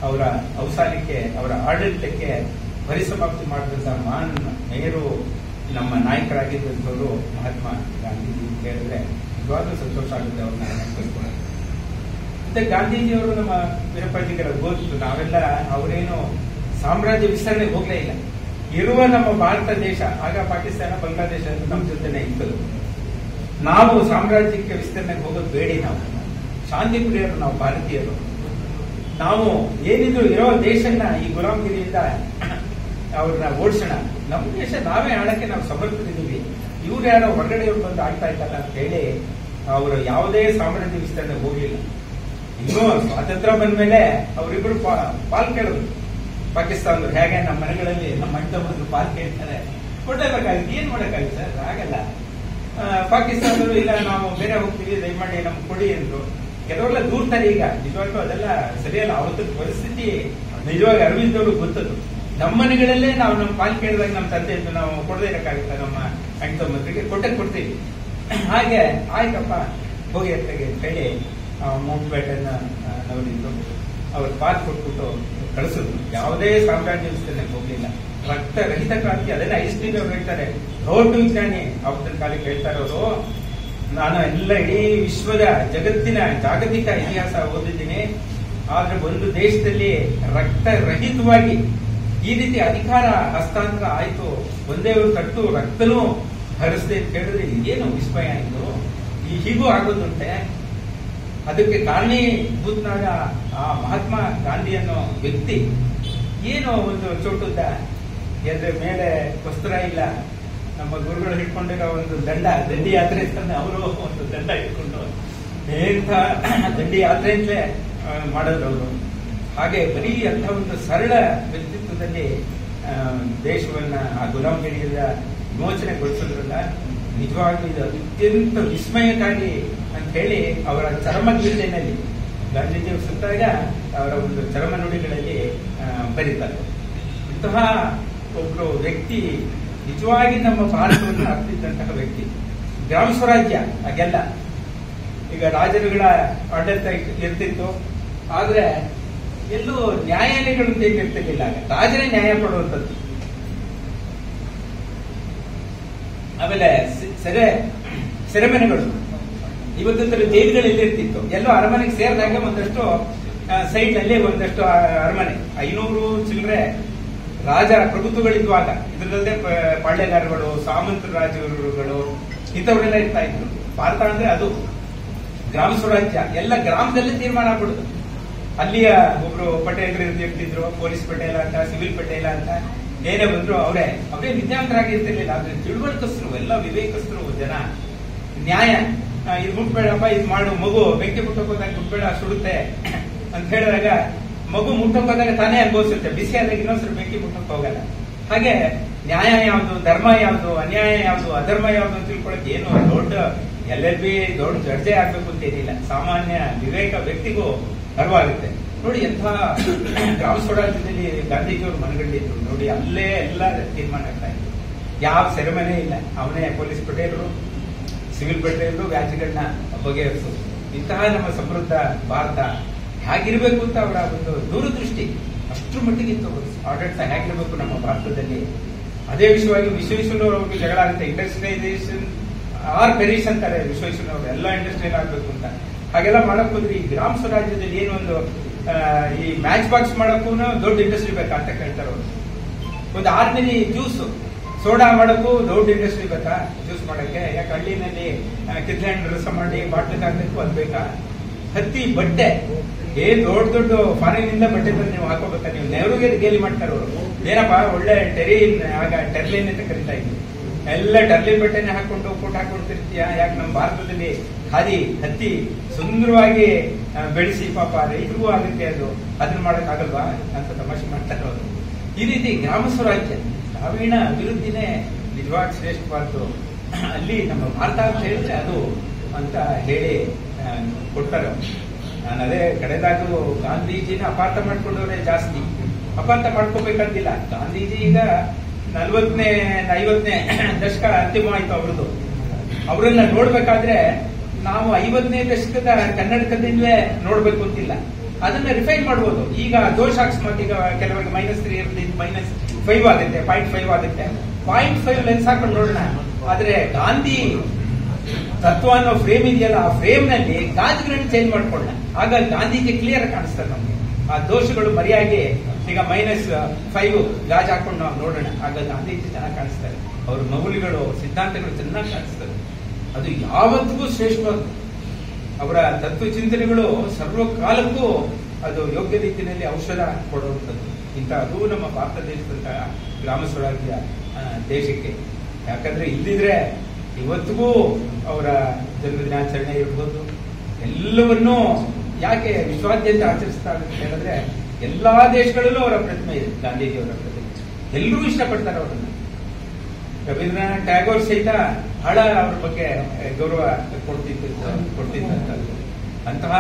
ಅವರ ಅವಸಾನಕ್ಕೆ, ಅವರ ಆಡಳಿತಕ್ಕೆ ಪರಿಸಮಾಪ್ತಿ ಮಾಡಿದಂತ ಮಹಾನ್ ಮೇರು ನಮ್ಮ ನಾಯಕರಾಗಿದ್ದಂಥವ್ರು ಮಹಾತ್ಮ ಗಾಂಧೀಜಿ ಅಂತ ಹೇಳಿದ್ರೆ ನಿಜವಾಗ್ಲೂ ಸಂತೋಷ ಆಗುತ್ತೆ ಅವ್ರನ್ನ ನೆನಪಿಸ್ಕೊಳ್ಳೋದು. ಮತ್ತೆ ಗಾಂಧೀಜಿಯವರು ನಮ್ಮ ವೀರಪ್ಪಾಜಿಗಳ ಗೊತ್ತು, ನಾವೆಲ್ಲ ಅವರೇನು ಸಾಮ್ರಾಜ್ಯ ವಿಸ್ತರಣೆಗೆ ಹೋಗ್ಲೇ ಇಲ್ಲ. ಇರುವ ನಮ್ಮ ಭಾರತ ದೇಶ, ಆಗ ಪಾಕಿಸ್ತಾನ ಬಾಂಗ್ಲಾದೇಶ ನಮ್ಮ ಜೊತೆನೆ ಇತ್ತು. ನಾವು ಸಾಮ್ರಾಜ್ಯಕ್ಕೆ ವಿಸ್ತರಣೆಗೆ ಹೋಗೋದು ಬೇಡಿ, ನಾವು ಶಾಂತಿ ಪ್ರಿಯರು, ನಾವು ಭಾರತೀಯರು. ನಾವು ಏನಿದ್ರು ಇರೋ ದೇಶನ ಈ ಗುಲಾಮಗಿರಿಯಿಂದ ಅವ್ರನ್ನ ಓಡಿಸೋಣ, ನಮ್ಮ ದೇಶ ನಾವೇ ಆಳಕ್ಕೆ ನಾವು ಸಮರ್ಥರಿದ್ದೀವಿ, ಇವ್ರು ಯಾರೋ ಹೊರಗಡೆಯವ್ರು ಬಂದು ಆಡ್ತಾ ಇದ್ದಲ್ಲ ಅಂತ ಹೇಳಿ ಅವರು ಯಾವುದೇ ಸಾಮ್ರಾಜ್ಯ ವಿಸ್ತರಣೆಗೆ ಹೋಗಲಿಲ್ಲ. ಇನ್ನೂ ಸ್ವಾತಂತ್ರ್ಯ ಬಂದ ಮೇಲೆ ಅವರಿಬ್ಬರು ಪಾಲ್ ಕೇಳಿದ್ರು ಪಾಕಿಸ್ತಾನದವ್ರು. ಹೇಗೆ ನಮ್ಮ ಮನೆಗಳಲ್ಲಿ ನಮ್ಮ ಅಣ್ಣ ಪಾಲ್ ಕೇಳ್ತಾರೆ, ಕೊಡಲೇಬೇಕಾಗುತ್ತೆ, ಏನ್ ಮಾಡೋಕ್ಕಾಗುತ್ತೆ ಸರ್, ಆಗಲ್ಲ. ಪಾಕಿಸ್ತಾನದವರು ಇಲ್ಲ ನಾವು ಬೇರೆ ಹೋಗ್ತೀವಿ, ದಯಮಾಡಿ ನಮ್ಗೆ ಕೊಡಿ ಅಂದ್ರು. ಕೆಲವರೆಲ್ಲ ದೂರ್ತಾರೆ. ಈಗ ನಿಜವಾಗ್ಲೂ ಅದೆಲ್ಲ ಸರಿಯಲ್ಲ. ಅವತ್ತು ಪರಿಸ್ಥಿತಿ ನಿಜವಾಗಿ ಅರವಿಂದ್ ಅವರು ಗೊತ್ತದು. ನಮ್ಮ ಮನೆಗಳಲ್ಲೇ ನಾವು ನಮ್ಮ ಪಾಲ್ ಕೇಳಿದಾಗ ನಮ್ಮ ತಂದೆ ನಾವು ಕೊಡದೇ ಇರಕ್ಕಾಗುತ್ತೆ, ನಮ್ಮ ಅಣ್ಣ ತಮ್ಮಂದ್ರಿಗೆ ಕೊಡ್ತೀವಿ. ಹಾಗೆ ಆಯ್ತಪ್ಪ ಹೋಗಿ ಅತ್ತಗೆ ಹೇಳಿ ಮೌಂಟ್ಬೇಟನ್ನ ನಾವಿದ್ದು ಅವ್ರ ಪಾಲ್ ಕೊಟ್ಬಿಟ್ಟು ಕಳಿಸಿದ್ರು. ಯಾವುದೇ ಸಾಮ್ರಾಜ್ಯ ವಿಸ್ತರಣೆಗೆ ಹೋಗ್ಲಿಲ್ಲ. ರಕ್ತ ರಹಿತ ಕ್ರಾಂತಿ, ಅದೆಲ್ಲ ಐಸ್ಟಿನ್ ಅವ್ರು ಹೇಳ್ತಾರೆ, ದೊಡ್ಡ ವಿಜ್ಞಾನಿ ಅವತ್ತಿನ ಕಾಲಕ್ಕೆ ಹೇಳ್ತಾರೆ ಅವರು. ನಾನು ಎಲ್ಲ ಇಡೀ ವಿಶ್ವದ ಜಗತ್ತಿನ ಜಾಗತಿಕ ಇತಿಹಾಸ ಓದಿದ್ದೀನಿ, ಆದ್ರೆ ಒಂದು ದೇಶದಲ್ಲಿ ರಕ್ತ ರಹಿತವಾಗಿ ಈ ರೀತಿ ಅಧಿಕಾರ ಹಸ್ತಾಂತರ ಆಯ್ತು, ಒಂದೇ ಒಂದು ಕಟ್ಟು ರಕ್ತನೂ ಹರಿಸದೆ ಅಂತ ಹೇಳಿದ್ರೆ ಏನು ವಿಸ್ಮಯ ಆಯ್ತು. ಹೀಗೂ ಆಗೋದುಂಟೆ. ಅದಕ್ಕೆ ಕಾರಣೀಭೂತನಾದ ಆ ಮಹಾತ್ಮ ಗಾಂಧಿ ಅನ್ನೋ ವ್ಯಕ್ತಿ ಏನು ಒಂದು ಚೋಟುದ್ದ ಎದ್ರೆ ಮೇಲೆ ವಸ್ತ್ರ ಇಲ್ಲ, ನಮ್ಮ ಗುರುಗಳು ಹಿಡ್ಕೊಂಡಿರೋ ಒಂದು ದಂಡಿ ಯಾತ್ರೆ ತಂದು ಅವರು ಒಂದು ದಂಡ ಇಟ್ಕೊಂಡು ನೇರ ದಂಡಿ ಯಾತ್ರೆ ಅಂತಲೇ ಮಾಡಿದ್ರು ಅವರು. ಹಾಗೆ ಬರೀ ಅಂತ ಒಂದು ಸರಳ ವ್ಯಕ್ತಿತ್ವದಲ್ಲಿ ದೇಶವನ್ನ ಆ ಗುಲಾಮಗಿರಿಯಿಂದ ವಿಮೋಚನೆಗೊಳಿಸೋದ್ರಲ್ಲ ನಿಜವಾಗ್ಲೂ ಇದು ಅತ್ಯಂತ ವಿಸ್ಮಯಕಾರಿ ಅಂತ ಹೇಳಿ ಅವರ ಚರಮಗೀತೆಯಲ್ಲಿ ಗಾಂಧೀಜಿಯವರು ಸುತ್ತಾಗ ಅವರ ಒಂದು ಚರಮ ನುಡಿಗಳಲ್ಲಿ ಬರೀತಾರೆ. ಇಂತಹ ಒಬ್ರು ವ್ಯಕ್ತಿ ನಿಜವಾಗಿ ನಮ್ಮ ಭಾರತವನ್ನು ಅರ್ಪಿಸಿದಂತಹ ವ್ಯಕ್ತಿ. ಗ್ರಾಮ ಸ್ವರಾಜ್ಯ ಹಾಗೆಲ್ಲ ಈಗ ರಾಜರುಗಳ ಆಡಳಿತ ಇರ್ತಿತ್ತು, ಆದ್ರೆ ಎಲ್ಲೂ ನ್ಯಾಯಾಲಯಗಳು ಅಂತ ಇರ್ತಿರ್ಲಿಲ್ಲ. ರಾಜರೇ ನ್ಯಾಯ ಕೊಡುವಂಥದ್ದು. ಆಮೇಲೆ ಸೆರೆಮನೆಗಳು ಇವತ್ತಂತರ ಜೈಲುಗಳು ಎಲ್ಲಿರ್ತಿತ್ತು, ಎಲ್ಲೋ ಅರಮನೆಗೆ ಸೇರಿದಾಗ ಒಂದಷ್ಟು ಸೈಡ್ ನಲ್ಲಿ ಒಂದಷ್ಟು ಅರಮನೆ 500 ಚಿಲ್ಲರೆ ರಾಜ ಪ್ರಭುತ್ವಗಳಿದ್ವಾಗ, ಇದರಲ್ಲದೆ ಪಾಳ್ಯಗಾರಗಳು, ಸಾಮಂತ ರಾಜರುಗಳು ಇಂಥವರೆಲ್ಲ ಇರ್ತಾ ಇದ್ರು. ಭಾರತ ಅಂದ್ರೆ ಅದು ಗ್ರಾಮ ಸ್ವರಾಜ್ಯ. ಎಲ್ಲ ಗ್ರಾಮದಲ್ಲೇ ತೀರ್ಮಾನ ಆಗ್ಬಿಡುದು. ಅಲ್ಲಿಯ ಒಬ್ರು ಪಟೇಲರು ಇರ್ತಿದ್ರು, ಪೊಲೀಸ್ ಪಟೇಲ ಅಂತ, ಸಿವಿಲ್ ಪಟೇಲ ಅಂತ, ಏನೇ ಬಂದ್ರು ಅವರೇ ವಿದ್ಯಾವಂತರಾಗಿರ್ತಿರ್ಲಿಲ್ಲ. ಆದ್ರೆ ತಿಳುವಳಿಕಸ್ತರು, ಎಲ್ಲ ವಿವೇಕಸ್ತರು ಜನ. ನ್ಯಾಯ, ಇದು ಮುಟ್ಬೇಡಪ್ಪ, ಇದು ಮಾಡು, ಮಗು ಬೆಂಕಿ ಮುಟ್ಟೋದಾಗ ಮುಟ್ಬೇಡ, ಸುಡುತ್ತೆ ಅಂತ ಹೇಳಿದಾಗ ಮಗು ಮುಟ್ಟೋದಾಗ ತಾನೇ ಅನುಭವಿಸುತ್ತೆ. ಬಿಸಿ ಆದಾಗ ಇನ್ನೊಂದ್ಸಲ ಬೆಂಕಿ ಮುಟ್ಟಕ್ಕೆ ಹೋಗಲ್ಲ. ಹಾಗೆ ನ್ಯಾಯ ಯಾವುದು, ಧರ್ಮ ಯಾವುದು, ಅನ್ಯಾಯ ಯಾವುದು, ಅಧರ್ಮ ಯಾವುದು ಅಂತ ತಿಳ್ಕೊಳಕ್ಕೆ ಏನು ದೊಡ್ಡ LLB ದೊಡ್ಡ ಜಡ್ಜೆ ಆಗ್ಬೇಕು ಅಂತ ಏನಿಲ್ಲ. ಸಾಮಾನ್ಯ ವಿವೇಕ ವ್ಯಕ್ತಿಗೂ ಅರಿವಾಗುತ್ತೆ. ನೋಡಿ ಎಂಥ ಗ್ರಾಮ ಸ್ವರಾಜ್ಯದಲ್ಲಿ ಗಾಂಧೀಜಿಯವರು ಮನಗಂಡಿದ್ರು. ನೋಡಿ ಅಲ್ಲೇ ಎಲ್ಲ ತೀರ್ಮಾನ ಆಗ್ತಾ ಇದ್ರು. ಯಾವ ಸೆರೆಮನೆ ಇಲ್ಲ. ಅವನೇ ಪೊಲೀಸ್ ಪಟೇಲರು, ಸಿವಿಲ್ ಪಟೇಲರು ವ್ಯಾಜ್ಯಗಳನ್ನ ಬಗೆಹರಿಸೋದು. ಇಂತಹ ನಮ್ಮ ಸಮೃದ್ಧ ಭಾರತ ಹೇಗಿರ್ಬೇಕು ಅಂತ ಅವರ ಒಂದು ದೂರದೃಷ್ಟಿ ಅಷ್ಟರ ಮಟ್ಟಿಗಿತ್ತು. ಆಡಳಿತ ಹೇಗಿರ್ಬೇಕು ನಮ್ಮ ಭಾರತದಲ್ಲಿ. ಅದೇ ವಿಷಯವಾಗಿ ವಿಶ್ವೇಶ್ವರಯ್ಯನವರು ಜಗಳ ಆಗುತ್ತೆ. ಇಂಡಸ್ಟ್ರಿಯಲೈಸೇಷನ್ ಆರ್ ಪೆರಿಶ್ ಅಂತಾರೆ ವಿಶ್ವೇಶ್ವರಯ್ಯನವರು, ಎಲ್ಲ ಇಂಡಸ್ಟ್ರಿಯಲ್ ಆಗ್ಬೇಕು ಅಂತ. ಹಾಗೆಲ್ಲ ಮಾಡಕ್ ಹೋದ್ರೆ ಈ ಗ್ರಾಮ ಸ್ವರಾಜ್ಯದಲ್ಲಿ ಏನೊಂದು ಈ ಮ್ಯಾಚ್ ಬಾಕ್ಸ್ ಮಾಡಕ್ಕೂ ದೊಡ್ಡ ಇಂಡಸ್ಟ್ರಿ ಬೇಕಾ ಅಂತ ಕೇಳ್ತಾರೆ ಅವರು. ಒಂದು ಆರ್ಡಿನರಿ ಜ್ಯೂಸ್ ಸೋಡಾ ಮಾಡಕ್ಕೂ ದೊಡ್ಡ ಇಂಡಸ್ಟ್ರಿ ಬೇಕಾ ಜ್ಯೂಸ್ ಮಾಡಕ್ಕೆ? ಯಾಕೆ ಹಳ್ಳಿನಲ್ಲಿ ಕಿತ್ಲೆಹಣ್ಣು ರಸ ಮಾಡಿ ಬಾಟ್ಲಿಗೆ ಹಾಕ್ಬೇಕು ಅದು ಬೇಕಾ? ಹತ್ತಿ ಬಟ್ಟೆ ದೊಡ್ಡ ದೊಡ್ಡ ಫಾರಿನ್ ಇಂದ ಬಟ್ಟೆ ತಂದು ನೀವು ಹಾಕೋಬೇಕಾ? ನೀವು ನೆಹರುಗೆ ಗೇಲಿ ಮಾಡ್ತಾರೆ ಅವರು. ಏನಪ್ಪಾ ಒಳ್ಳೆ ಟೆರ್ಲಿನ್ ಅಂತ ಕರಿತಾ ಇದ್ವಿ. ಎಲ್ಲ ಟರ್ಲಿನ್ ಬಟ್ಟೆನೆ ಹಾಕೊಂಡು ಫೋಟೋ ಹಾಕೊಡ್ತಿರ್ತೀಯ. ಯಾಕೆ ನಮ್ಮ ಭಾರತದಲ್ಲಿ ಖಾದಿ ಹತ್ತಿ ಸುಂದರವಾಗಿ ಬೆಳೆಸಿ ಪಾಪ ರೈತರಿಗೂ ಆಗುತ್ತೆ, ಅದನ್ನ ಮಾಡಕ್ ಆಗಲ್ವಾ ಅಂತ ತಮಾಷೆ ಮಾಡ್ತಾರೆ ಅವರು. ಈ ರೀತಿ ಗ್ರಾಮ ಸ್ವರಾಜ್ಯ, ಗ್ರಾಮೀಣ ಅಭಿವೃದ್ಧಿನೇ ನಿಜವಾಗಿ ಶ್ರೇಷ್ಠವಾದ್ದು. ಅಲ್ಲಿ ನಮ್ಮ ಭಾರತ ಅಂತ ಹೇಳಿದ್ರೆ ಅದು ಅಂತ ಹೇಳಿ ಕೊಡ್ತಾರೆ. ನಾನು ಅದೇ ಕಡೆದಾಗೂ ಗಾಂಧೀಜಿನ ಅಪಾರ್ಥ ಮಾಡ್ಕೊಂಡವ್ರೆ ಜಾಸ್ತಿ. ಅಪಾರ್ಥ ಮಾಡ್ಕೋಬೇಕಂತಿಲ್ಲ. ಗಾಂಧೀಜಿ ಈಗ 40ನೇ 50ನೇ ದಶಕ ಅಂತಿಮವಾಯ್ತು ಅವ್ರದ್ದು. ಅವರನ್ನ ನೋಡ್ಬೇಕಾದ್ರೆ ನಾವು 50ನೇ ದಶಕದ ಕನ್ನಡಕದಿಂದಲೇ ನೋಡ್ಬೇಕು ಅಂತಿಲ್ಲ. ಅದನ್ನ ರಿಫೈನ್ ಮಾಡ್ಬೋದು. ಈಗ ದೋಷ ಅಕಸ್ಮಾತ್ ಈಗ ಕೆಲವರಿಗೆ -3 ಇರುತ್ತೆ, -5 ಆಗುತ್ತೆ, 0.5 ಆಗುತ್ತೆ. 0.5 ಲೆನ್ಸ್ ಹಾಕೊಂಡು ನೋಡೋಣ. ಆದ್ರೆ ಗಾಂಧಿ ತತ್ವ ಅನ್ನೋ ಫ್ರೇಮ್ ಇದೆಯಲ್ಲ, ಆ ಫ್ರೇಮ್ ನಲ್ಲಿ ಗಾಜುಗಳನ್ನ ಚೇಂಜ್ ಮಾಡ್ಕೊಳ್ಳೋಣ. ಆಗ ಗಾಂಧೀಜಿ ಕ್ಲಿಯರ್ ಕಾಣಿಸ್ತದೆ ನಮ್ಗೆ. ಆ ದೋಷಗಳು ಮರಿಯಾಗಿ ಈಗ -5 ಗಾಜ್ ಹಾಕೊಂಡು ನಾವು ನೋಡೋಣ. ಆಗ ಗಾಂಧೀಜಿ ಚೆನ್ನಾಗಿ ಕಾಣಿಸ್ತಾರೆ. ಅವ್ರ ಮೌಲ್ಯಗಳು, ಸಿದ್ಧಾಂತಗಳು ಚೆನ್ನಾಗಿ ಕಾಣಿಸ್ತದೆ. ಅದು ಯಾವತ್ತಿಗೂ ಶ್ರೇಷ್ಠವಾದ ಅವರ ತತ್ವ ಚಿಂತನೆಗಳು ಸರ್ವಕಾಲಕ್ಕೂ ಅದು ಯೋಗ್ಯ ರೀತಿಯಲ್ಲಿ ಔಷಧ ಕೊಡುವಂಥದ್ದು. ಅದು ನಮ್ಮ ಭಾರತ ದೇಶದಂತ ಗ್ರಾಮ ಸ್ವರಾಜ್ಯ ದೇಶಕ್ಕೆ. ಯಾಕಂದ್ರೆ ಇಲ್ಲಿದ್ರೆ ಇವತ್ತಿಗೂ ಅವರ ಜನ್ಮ ದಿನಾಚರಣೆ ಇರ್ಬೋದು, ಎಲ್ಲವನ್ನೂ ಯಾಕೆ ವಿಶ್ವಾದ್ಯಂತ ಆಚರಿಸ್ತಾ ಅಂತ ಹೇಳಿದ್ರೆ ಎಲ್ಲಾ ದೇಶಗಳಲ್ಲೂ ಅವರ ಪ್ರತಿಮೆ ಇದೆ, ಗಾಂಧೀಜಿಯವರ ಪ್ರತಿಮೆ. ಎಲ್ಲರೂ ಇಷ್ಟಪಡ್ತಾರೆ ಅವರನ್ನು. ರವೀಂದ್ರನಾಥ್ ಟ್ಯಾಗೋರ್ ಸಹಿತ ಬಹಳ ಅವ್ರ ಬಗ್ಗೆ ಗೌರವ ಕೊಡ್ತಿದ್ದಂಥದ್ದು. ಅಂತಹ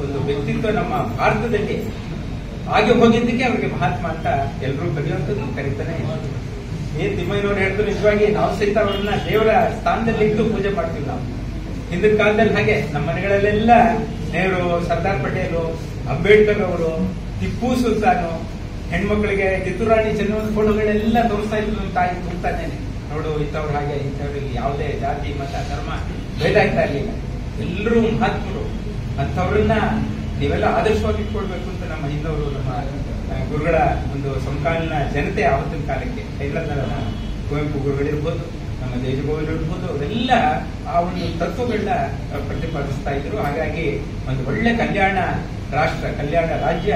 ಒಂದು ವ್ಯಕ್ತಿತ್ವ ನಮ್ಮ ಭಾರತದಲ್ಲಿ ಹಾಗೆ ಹೋಗಿದ್ದಕ್ಕೆ ಅವ್ರಿಗೆ ಮಹಾತ್ಮ ಅಂತ ಎಲ್ಲರೂ ಕರೆಯುವಂಥದ್ದು, ಕರೀತಾನೆ. ತಿಮ್ಮಯ್ಯನವರು ಹೇಳಿದ್ರು, ನಿಜವಾಗಿ ನಾವು ಸಹಿತ ಅವರನ್ನ ದೇವರ ಸ್ಥಾನದಲ್ಲಿ ಇಟ್ಟು ಪೂಜೆ ಮಾಡ್ತೀವಿ ನಾವು. ಹಿಂದಿನ ಕಾಲದಲ್ಲಿ ಹಾಗೆ ನಮ್ಮ ಮನೆಗಳಲ್ಲೆಲ್ಲ ನೆಹರು, ಸರ್ದಾರ್ ಪಟೇಲು, ಅಂಬೇಡ್ಕರ್ ಅವರು, ಟಿಪ್ಪು ಸುಲ್ತಾನು, ಹೆಣ್ಮಕ್ಳಿಗೆ ಕಿತ್ತೂರಾಣಿ ಚೆನ್ನಮ್ಮನ ಫೋಟೋಗಳೆಲ್ಲ ತೋರಿಸ್ತಾ ಇದ್ರು. ತಾಯಿ ತುಂಬತಾನೆ, ನೋಡು ಇಂಥವ್ರು ಹಾಗೆ, ಇಂಥವ್ರಿಗೆ ಯಾವುದೇ ಜಾತಿ ಮತ ಧರ್ಮ ಭೇದ ಆಗ್ತಾ ಇರಲಿಲ್ಲ, ಎಲ್ಲರೂ ಮಹಾತ್ಮರು. ಅಂಥವ್ರನ್ನ ನೀವೆಲ್ಲ ಆದರ್ಶವಾಗಿ ಇಟ್ಕೊಳ್ಬೇಕು ಅಂತ ನಮ್ಮ ಹಿಂದವರು, ನಮ್ಮ ಗುರುಗಳ ಒಂದು ಸಮಕಾಲೀನ ಜನತೆ ಆವತ್ತಿನ ಕಾಲಕ್ಕೆ ಕೈಲಾದ ಕುವೆಂಪು ಗುರುಗಳಿರ್ಬೋದು, ನಮ್ಮ ದೇಶಗೋವಿಂದರು ಇರ್ಬೋದು, ಅವರೆಲ್ಲ ಆ ಒಂದು ತತ್ವಗಳನ್ನ ಪ್ರತಿಪಾದಿಸ್ತಾ ಇದ್ರು. ಹಾಗಾಗಿ ಒಂದು ಒಳ್ಳೆ ಕಲ್ಯಾಣ ರಾಷ್ಟ್ರ, ಕಲ್ಯಾಣ ರಾಜ್ಯ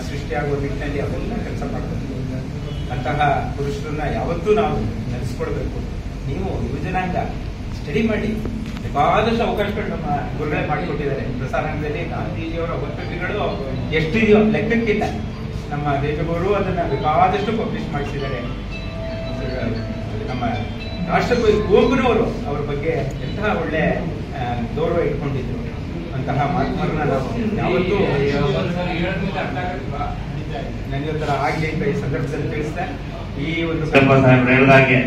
ಸೃಷ್ಟಿಯಾಗುವ ನಿಟ್ಟಿನಲ್ಲಿ ಅವೆಲ್ಲ ಕೆಲಸ ಮಾಡ್ತಾರೆ. ಅಂತಹ ಪುರುಷರನ್ನ ಯಾವತ್ತೂ ನಾವು ನೆನೆಸ್ಕೊಳ್ಬೇಕು. ನೀವು ಯುವಜನಾಂಗ ಸ್ಟಡಿ ಮಾಡಿ, ಬೇಕಾದಷ್ಟು ಅವಕಾಶಗಳು ನಮ್ಮ ಗುರುಗಳೇ ಮಾಡಿಕೊಟ್ಟಿದ್ದಾರೆ. ಪ್ರಸಾರಾಂಗದಲ್ಲಿ ಗಾಂಧೀಜಿಯವರ ವಕ್ತೃಗಳು ಎಷ್ಟಿದೆಯೋ ಲೆಕ್ಕಕ್ಕಿಲ್ಲ. ನಮ್ಮ ದೇಶಗೌರವರು ಅದನ್ನ ಬೇಕಾದಷ್ಟು ಪಬ್ಲಿಷ್ ಮಾಡಿಸಿದ್ದಾರೆ. ನಮ್ಮ ರಾಷ್ಟ್ರಕವಿ ಕುವೆಂಪುನವರು ಅವ್ರ ಬಗ್ಗೆ ಎಂತಹ ಒಳ್ಳೆ ಗೌರವ ಇಟ್ಕೊಂಡಿದ್ರು. ಅಂತಹ ಮಹಾತ್ಮರನ್ನ ನಾವು ಯಾವತ್ತೂ ನನಗೆ ಒಂಥರ ಆಗ್ಲಿ ಅಂತ ಈ ಸಂದರ್ಭದಲ್ಲಿ ತಿಳಿಸ್ತಾ ಈ ಒಂದು ಹೇಳಿದಾಗೆ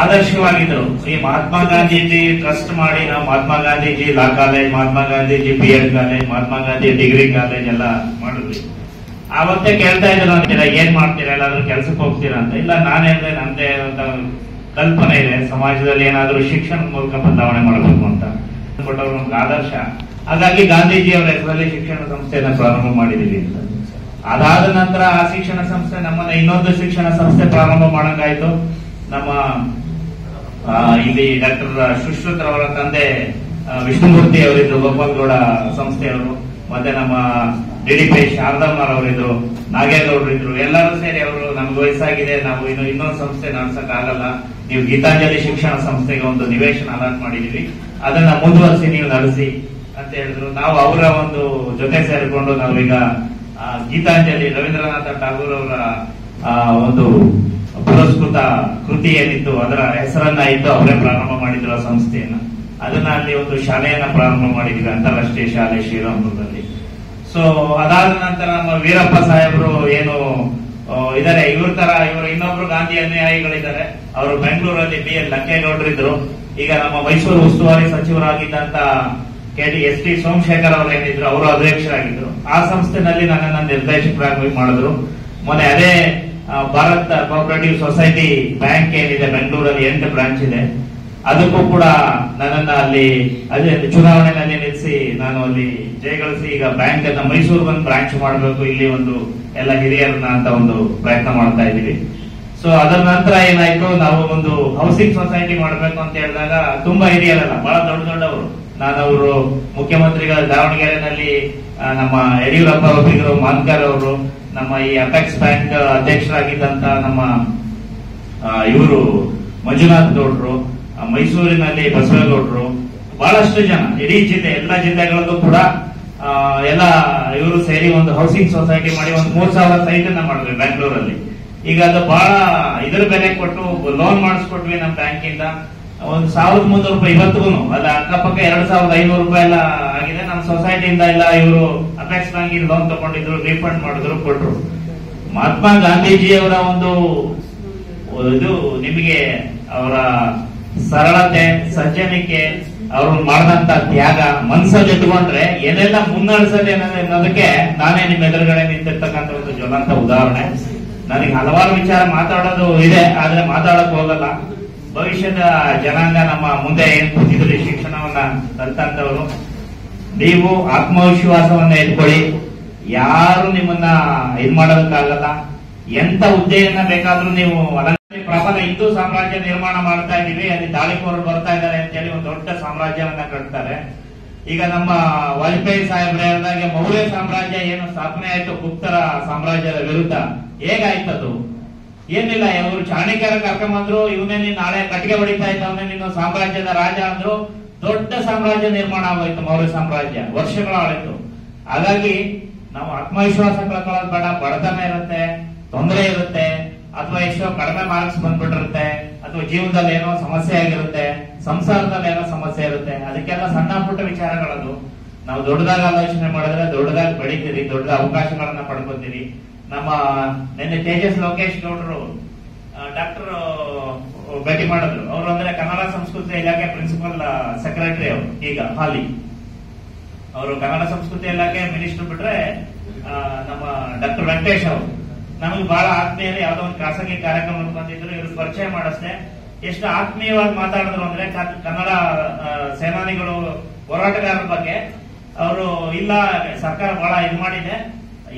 ಆದರ್ಶವಾಗಿದ್ರು. ಈ ಮಹಾತ್ಮ ಗಾಂಧೀಜಿ ಟ್ರಸ್ಟ್ ಮಾಡಿ ನಾವು Mahatma Gandhiji law college, Mahatma Gandhiji BEd college, Mahatma Gandhi degree college ಎಲ್ಲ ಮಾಡಿದ್ವಿ. ಆವತ್ತೇ ಕೇಳ್ತಾ ಇದ್ರು ಅಂತೀರಾ, ಏನ್ ಮಾಡ್ತೀರಾ, ಎಲ್ಲಾದ್ರೂ ಕೆಲ್ಸಕ್ಕೆ ಹೋಗ್ತೀರಾ ಅಂತ. ಇಲ್ಲ, ನಾನು ಹೇಳಿದೆ ನಮ್ದೇ ಒಂದು ಕಲ್ಪನೆ ಇದೆ, ಸಮಾಜದಲ್ಲಿ ಏನಾದ್ರೂ ಶಿಕ್ಷಣದ ಮೂಲಕ ಬದಲಾವಣೆ ಮಾಡಬೇಕು ಅಂತ ಕೊಟ್ಟವ್ರು ನಮ್ಗೆ ಆದರ್ಶ. ಹಾಗಾಗಿ ಗಾಂಧೀಜಿ ಅವರ ಹೆಸರಲ್ಲಿ ಶಿಕ್ಷಣ ಸಂಸ್ಥೆಯನ್ನ ಪ್ರಾರಂಭ ಮಾಡಿದೀವಿ ಅಂತ. ಅದಾದ ನಂತರ ಆ ಶಿಕ್ಷಣ ಸಂಸ್ಥೆ ನಮ್ಮನ್ನ ಇನ್ನೊಂದು ಶಿಕ್ಷಣ ಸಂಸ್ಥೆ ಪ್ರಾರಂಭ ಮಾಡಂಗಾಯ್ತು. ನಮ್ಮ ಇಲ್ಲಿ ಡಾಕ್ಟರ್ ಸುಶ್ರುತ್ರವರ ತಂದೆ ವಿಷ್ಣುಮೂರ್ತಿ ಅವರಿದ್ರು, ಗೋಪಾಲ್ಗೌಡ ಸಂಸ್ಥೆಯವರು, ಮತ್ತೆ ನಮ್ಮ DDP ಶಾರದಮ್ಮರ್ ಅವರಿದ್ರು, ನಾಗೇಗೌಡರು ಇದ್ರು. ಎಲ್ಲರೂ ಸೇರಿ ಅವರು ನಮ್ಗೆ ವಯಸ್ಸಾಗಿದೆ, ನಾವು ಇನ್ನೊಂದು ಸಂಸ್ಥೆ ನಡೆಸಕ್ ಆಗಲ್ಲ, ನೀವು ಗೀತಾಂಜಲಿ ಶಿಕ್ಷಣ ಸಂಸ್ಥೆಗೆ ಒಂದು ನಿವೇಶನ ಅಲಾಟ್ ಮಾಡಿದೀವಿ, ಅದನ್ನ ಮುಂದುವರಿಸಿ ನೀವು ನಡೆಸಿ ಅಂತ ಹೇಳಿದ್ರು. ನಾವು ಅವರ ಒಂದು ಜೊತೆ ಸೇರಿಕೊಂಡು ನಾವೀಗ ಗೀತಾಂಜಲಿ ರವೀಂದ್ರನಾಥ ಠಾಗೂರ್ ಅವರ ಒಂದು ಪುರಸ್ಕೃತ ಕೃತಿ ಏನಿತ್ತು ಅದರ ಹೆಸರನ್ನ ಇಟ್ಟು ಅವರೇ ಪ್ರಾರಂಭ ಮಾಡಿದ್ರು ಆ ಸಂಸ್ಥೆಯನ್ನ. ಅದನ್ನ ಅಲ್ಲಿ ಒಂದು ಶಾಲೆಯನ್ನ ಪ್ರಾರಂಭ ಮಾಡಿದ್ವಿ, ಅಂತಾರಾಷ್ಟ್ರೀಯ ಶಾಲೆ ಶ್ರೀರಾಮಪುರದಲ್ಲಿ. ಸೊ ಅದಾದ ನಂತರ ನಮ್ಮ ವೀರಪ್ಪ ಸಾಹೇಬರು ಏನು ಇದಾರೆ, ಇವರು ಇನ್ನೊಬ್ರು ಗಾಂಧಿ ಅನುಯಾಯಿಗಳಿದ್ದಾರೆ. ಅವರು ಬೆಂಗಳೂರಲ್ಲಿ BL ಲಂಕೇಗೌಡರು ಇದ್ರು. ಈಗ ನಮ್ಮ ಮೈಸೂರು ಉಸ್ತುವಾರಿ ಸಚಿವರಾಗಿದ್ದಂತ KD ಸೋಮಶೇಖರ್ ಅವರು ಏನಿದ್ರು, ಅವರು ಅಧ್ಯಕ್ಷರಾಗಿದ್ರು. ಆ ಸಂಸ್ಥೆನಲ್ಲಿ ನನ್ನನ್ನ ನಿರ್ದೇಶಕರಾಗಿ ಮಾಡಿದ್ರು. ಮೊನ್ನೆ ಅದೇ ಭಾರತ್ ಕೋಆಪರೇಟಿವ್ ಸೊಸೈಟಿ ಬ್ಯಾಂಕ್ ಏನಿದೆ ಬೆಂಗಳೂರಲ್ಲಿ 8 ಬ್ರಾಂಚ್ ಇದೆ, ಅದಕ್ಕೂ ಕೂಡ ನನ್ನನ್ನ ಅಲ್ಲಿ ಅದೇ ಚುನಾವಣೆಯಲ್ಲಿ ನಿಲ್ಲಿಸಿ ನಾನು ಅಲ್ಲಿ ಜಯಗಳಿಸಿ ಈಗ ಬ್ಯಾಂಕ್ ಅನ್ನ ಮೈಸೂರು ಒಂದು ಬ್ರಾಂಚ್ ಮಾಡಬೇಕು, ಇಲ್ಲಿ ಒಂದು ಎಲ್ಲ ಹಿರಿಯರನ್ನ ಅಂತ ಒಂದು ಪ್ರಯತ್ನ ಮಾಡ್ತಾ ಇದ್ದೀವಿ. ಸೊ ಅದರ ನಂತರ ಏನಾಯ್ತು, ನಾವು ಒಂದು ಹೌಸಿಂಗ್ ಸೊಸೈಟಿ ಮಾಡಬೇಕು ಅಂತ ಹೇಳಿದಾಗ ತುಂಬಾ ಹಿರಿಯರಲ್ಲ, ಬಹಳ ದೊಡ್ಡವರು. ನಾನು ಅವರು ಮುಖ್ಯಮಂತ್ರಿಗಳ ದಾವಣಗೆರೆನಲ್ಲಿ ನಮ್ಮ ಯಡಿಯೂರಪ್ಪ ಒಬ್ಬಿಗರು, ಮಾನ್ಕರ್ ಅವರು, ನಮ್ಮ ಈ ಅಪೆಕ್ಸ್ ಬ್ಯಾಂಕ್ ಅಧ್ಯಕ್ಷರಾಗಿದ್ದಂತ ನಮ್ಮ ಇವರು ಮಂಜುನಾಥ್ ಗೌಡ್ರು, ಮೈಸೂರಿನಲ್ಲಿ ಬಸವೇಗೌಡರು, ಬಹಳಷ್ಟು ಜನ, ಇಡೀ ಜಿಲ್ಲೆ ಎಲ್ಲ ಜಿಲ್ಲೆಗಳಲ್ಲೂ ಕೂಡ ಎಲ್ಲ ಇವರು ಸೇರಿ ಒಂದು ಹೌಸಿಂಗ್ ಸೊಸೈಟಿ ಮಾಡಿ ಒಂದು 3,000 ಸೈಟ್ ಅನ್ನ ಮಾಡಿದ್ವಿ ಬೆಂಗಳೂರಲ್ಲಿ. ಈಗ ಅದು ಬಹಳ ಇದರ ಬೆಲೆ ಕೊಟ್ಟು ಲೋನ್ ಮಾಡಿಸ್ಕೊಟ್ವಿ ನಮ್ಮ ಬ್ಯಾಂಕಿಂದ. ಒಂದು 1,300 ರೂಪಾಯಿ ಇವತ್ತಿಗೂ ಅಲ್ಲ, ಅಕ್ಕಪಕ್ಕ 2,500 ರೂಪಾಯಿ ಎಲ್ಲ ಆಗಿದೆ. ನಮ್ಮ ಸೊಸೈಟಿಯಿಂದ ಎಲ್ಲ ಇವರು ಅಪೆಕ್ಸ್ ಬ್ಯಾಂಕ್ ಲೋನ್ ತಗೊಂಡಿದ್ರು, ರೀಫಂಡ್ ಮಾಡಿದ್ರು, ಕೊಟ್ರು. ಮಹಾತ್ಮ ಗಾಂಧೀಜಿಯವರ ಒಂದು ಇದು ನಿಮಗೆ ಅವರ ಸರಳತೆ, ಸಜ್ಜನಿಕೆ, ಅವರು ಮಾಡಿದಂತ ತ್ಯಾಗ ಮನಸ್ಸಲ್ಲಿ ಇಟ್ಕೊಂಡ್ರೆ ಏನೆಲ್ಲ ಮುನ್ನಡೆಸದೆ ಅನ್ನೋದಕ್ಕೆ ನಾನೇ ನಿಮ್ಮ ಎದುರುಗಡೆ ನಿಂತಿರ್ತಕ್ಕಂಥ ಒಂದು ಜ್ವಲಂತ ಉದಾಹರಣೆ. ನನಗೆ ಹಲವಾರು ವಿಚಾರ ಮಾತಾಡೋದು ಇದೆ, ಆದ್ರೆ ಮಾತಾಡಕ್ ಹೋಗಲ್ಲ. ಭವಿಷ್ಯದ ಜನಾಂಗ ನಮ್ಮ ಮುಂದೆ ಏನ್ ಕೂತಿದ್ರಿ ಶಿಕ್ಷಣವನ್ನ ಕಲ್ತಂತವ್ರು, ನೀವು ಆತ್ಮವಿಶ್ವಾಸವನ್ನ ಇಟ್ಕೊಳ್ಳಿ. ಯಾರು ನಿಮ್ಮನ್ನ ಇದ್ ಮಾಡೋದಕ್ಕಾಗಲ್ಲ. ಎಂತ ಹುದ್ದೆಯನ್ನ ಬೇಕಾದ್ರೂ ನೀವು ಪ್ರಬಲ ಹಿಂದೂ ಸಾಮ್ರಾಜ್ಯ ನಿರ್ಮಾಣ ಮಾಡ್ತಾ ಇದೀವಿ, ಅಲ್ಲಿ ದಾಳಿಕೋರರು ಬರ್ತಾ ಇದ್ದಾರೆ ಅಂತೇಳಿ ಒಂದು ದೊಡ್ಡ ಸಾಮ್ರಾಜ್ಯವನ್ನ ಕಟ್ತಾರೆ. ಈಗ ನಮ್ಮ ವಾಜಪೇಯಿ ಸಾಹೇಬ್ರು ಹೇಳಿದಾಗೆ ಮೌರ್ಯ ಸಾಮ್ರಾಜ್ಯ ಏನು ಸ್ಥಾಪನೆ ಆಯ್ತು ಗುಪ್ತರ ಸಾಮ್ರಾಜ್ಯದ ವಿರುದ್ಧ, ಹೇಗಾಯ್ತದು? ಏನಿಲ್ಲ, ಇವರು ಚಾಣಕ್ಯರ ಕರ್ಕೊಂಡ್ಬಂದ್ರು, ಇವನೇ ನೀನ್ ನಾಳೆ ಕಟ್ಟಿಗೆ ಹೊಡಿತಾ ಇದ್ದವನೇ ನಿನ್ನ ಸಾಮ್ರಾಜ್ಯದ ರಾಜ ಅಂದ್ರು. ದೊಡ್ಡ ಸಾಮ್ರಾಜ್ಯ ನಿರ್ಮಾಣ ಆಗೋಯ್ತು ಮೌರ್ಯ ಸಾಮ್ರಾಜ್ಯ, ವರ್ಷಗಳ ಆಳಿತು. ಹಾಗಾಗಿ ನಾವು ಆತ್ಮವಿಶ್ವಾಸ ಕಳ್ಕೊಳ್ಳೋದು ಬೇಡ. ಬಡತನ ಇರುತ್ತೆ, ತೊಂದರೆ ಇರುತ್ತೆ, ಅಥವಾ ಎಷ್ಟೋ ಕಡಿಮೆ ಮಾರ್ಕ್ಸ್ ಬಂದ್ಬಿಟ್ಟಿರುತ್ತೆ, ಅಥವಾ ಜೀವನದಲ್ಲಿ ಏನೋ ಸಮಸ್ಯೆ ಆಗಿರುತ್ತೆ, ಸಂಸಾರದಲ್ಲಿ ಏನೋ ಸಮಸ್ಯೆ ಇರುತ್ತೆ. ಅದಕ್ಕೆಲ್ಲ ಸಣ್ಣ ಪುಟ್ಟ ವಿಚಾರಗಳದು. ನಾವು ದೊಡ್ಡದಾಗ ಆಲೋಚನೆ ಮಾಡಿದ್ರೆ ದೊಡ್ಡದಾಗಿ ಬೆಳಿತೀರಿ, ದೊಡ್ಡ ಅವಕಾಶಗಳನ್ನ ಪಡ್ಕೊತೀರಿ. ನಮ್ಮ ನಿನ್ನೆ ತೇಜಸ್ ಲೋಕೇಶ್ ಗೌಡರು ಡಾಕ್ಟರ್ ಭೇಟಿ ಮಾಡಿದ್ರು. ಅವರು ಅಂದ್ರೆ ಕನ್ನಡ ಸಂಸ್ಕೃತಿ ಇಲಾಖೆ ಪ್ರಿನ್ಸಿಪಲ್ ಸೆಕ್ರೆಟರಿ ಅವರು ಈಗ ಹಾಲಿ. ಅವರು ಕನ್ನಡ ಸಂಸ್ಕೃತಿ ಇಲಾಖೆ ಮಿನಿಸ್ಟರ್ ಬಿಟ್ರೆ ನಮ್ಮ ಡಾಕ್ಟರ್ ವೆಂಕಟೇಶ್ ಅವರು ನಮಗೆ ಬಹಳ ಆತ್ಮೀಯರು. ಯಾವ್ದೋ ಒಂದು ಖಾಸಗಿ ಕಾರ್ಯಕ್ರಮಕ್ಕೆ ಬಂದಿದ್ರು, ಇವ್ರು ಪರಿಚಯ ಮಾಡಿಸ್ದೆ. ಎಷ್ಟು ಆತ್ಮೀಯವಾಗಿ ಮಾತಾಡಿದ್ರು ಅಂದ್ರೆ ಕನ್ನಡ ಸೇನಾನಿಗಳು ಹೋರಾಟಗಾರರ ಬಗ್ಗೆ ಅವರು ಇಲ್ಲ, ಸರ್ಕಾರ ಬಹಳ ಇದು ಮಾಡಿದೆ,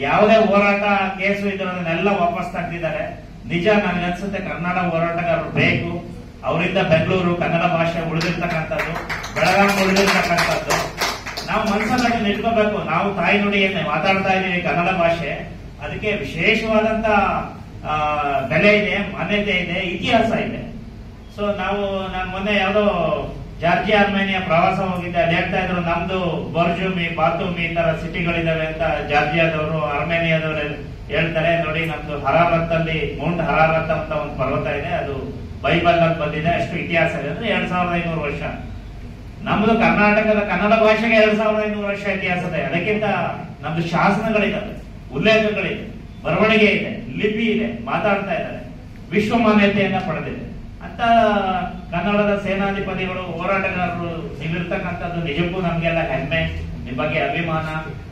ಯಾವುದೇ ಹೋರಾಟ ಕೇಸು ಇದನ್ನೆಲ್ಲ ವಾಪಸ್ ತೆಗೆದಿದ್ದಾರೆ. ನಿಜ, ನನಗೆ ಅನ್ಸುತ್ತೆ ಕನ್ನಡ ಹೋರಾಟಗಾರರು ಬೇಕು. ಅವರಿಂದ ಬೆಂಗಳೂರು ಕನ್ನಡ ಭಾಷೆ ಉಳಿದಿರ್ತಕ್ಕಂಥದ್ದು, ಬೆಳಗಾವಿ ಉಳಿದಿರ್ತಕ್ಕಂಥದ್ದು ನಾವು ಮನಸ್ಸಲ್ಲಿ ನಿಟ್ಕೋಬೇಕು. ನಾವು ತಾಯಿ ನುಡಿಯನ್ನೇ ಮಾತಾಡ್ತಾ ಇದೀವಿ ಕನ್ನಡ ಭಾಷೆ, ಅದಕ್ಕೆ ವಿಶೇಷವಾದಂತ ಬೆಲೆ ಇದೆ, ಮಾನ್ಯತೆ ಇದೆ, ಇತಿಹಾಸ ಇದೆ. ಸೊ ನಾನು ಮೊನ್ನೆ ಯಾವುದೋ ಜಾರ್ಜಿಯಾ ಅರ್ಮೇನಿಯಾ ಪ್ರವಾಸ ಹೋಗಿದ್ದೆ. ಅಲ್ಲಿ ಹೇಳ್ತಾ ಇದ್ರು ನಮ್ದು ಬರ್ಜುಮಿ, ಬಾತುಮಿ ಈ ತರ ಸಿಟಿಗಳಿದಾವೆ ಅಂತ ಜಾರ್ಜಿಯಾದವರು, ಅರ್ಮೇನಿಯಾದವರು ಹೇಳ್ತಾರೆ. ನೋಡಿ, ನಮ್ದು ಹರಾರತ್ ಅಲ್ಲಿ ಮೌಂಟ್ ಹರಾರತ್ ಅಂತ ಒಂದು ಪರ್ವತ ಇದೆ, ಅದು ಬೈಬಲ್ ಅಲ್ಲಿ ಬಂದಿದೆ, ಅಷ್ಟು ಇತಿಹಾಸ ಇದೆ. ಅಂದ್ರೆ 2500 ವರ್ಷ. ನಮ್ದು ಕರ್ನಾಟಕದ ಕನ್ನಡ ಭಾಷೆಗೆ 2500 ವರ್ಷ ಇತಿಹಾಸ ಇದೆ. ಅದಕ್ಕಿಂತ ನಮ್ದು ಶಾಸನಗಳಿದಾವೆ, ಉಲ್ಲೇಖಗಳಿದೆ, ಬರವಣಿಗೆ ಇದೆ, ಲಿಪಿ ಇದೆ, ಮಾತಾಡ್ತಾ ಇದ್ದಾರೆ, ವಿಶ್ವ ಮಾನ್ಯತೆಯನ್ನ ಪಡೆದಿದೆ. ಅಂತ ಕನ್ನಡದ ಸೇನಾಧಿಪತಿಗಳು ಹೋರಾಟಗಾರರು ನೀವಿರ್ತಕ್ಕಂಥದ್ದು ನಿಜಕ್ಕೂ ನಮ್ಗೆಲ್ಲ ಹೆಮ್ಮೆ, ನಿಮ್ ಬಗ್ಗೆ ಅಭಿಮಾನ.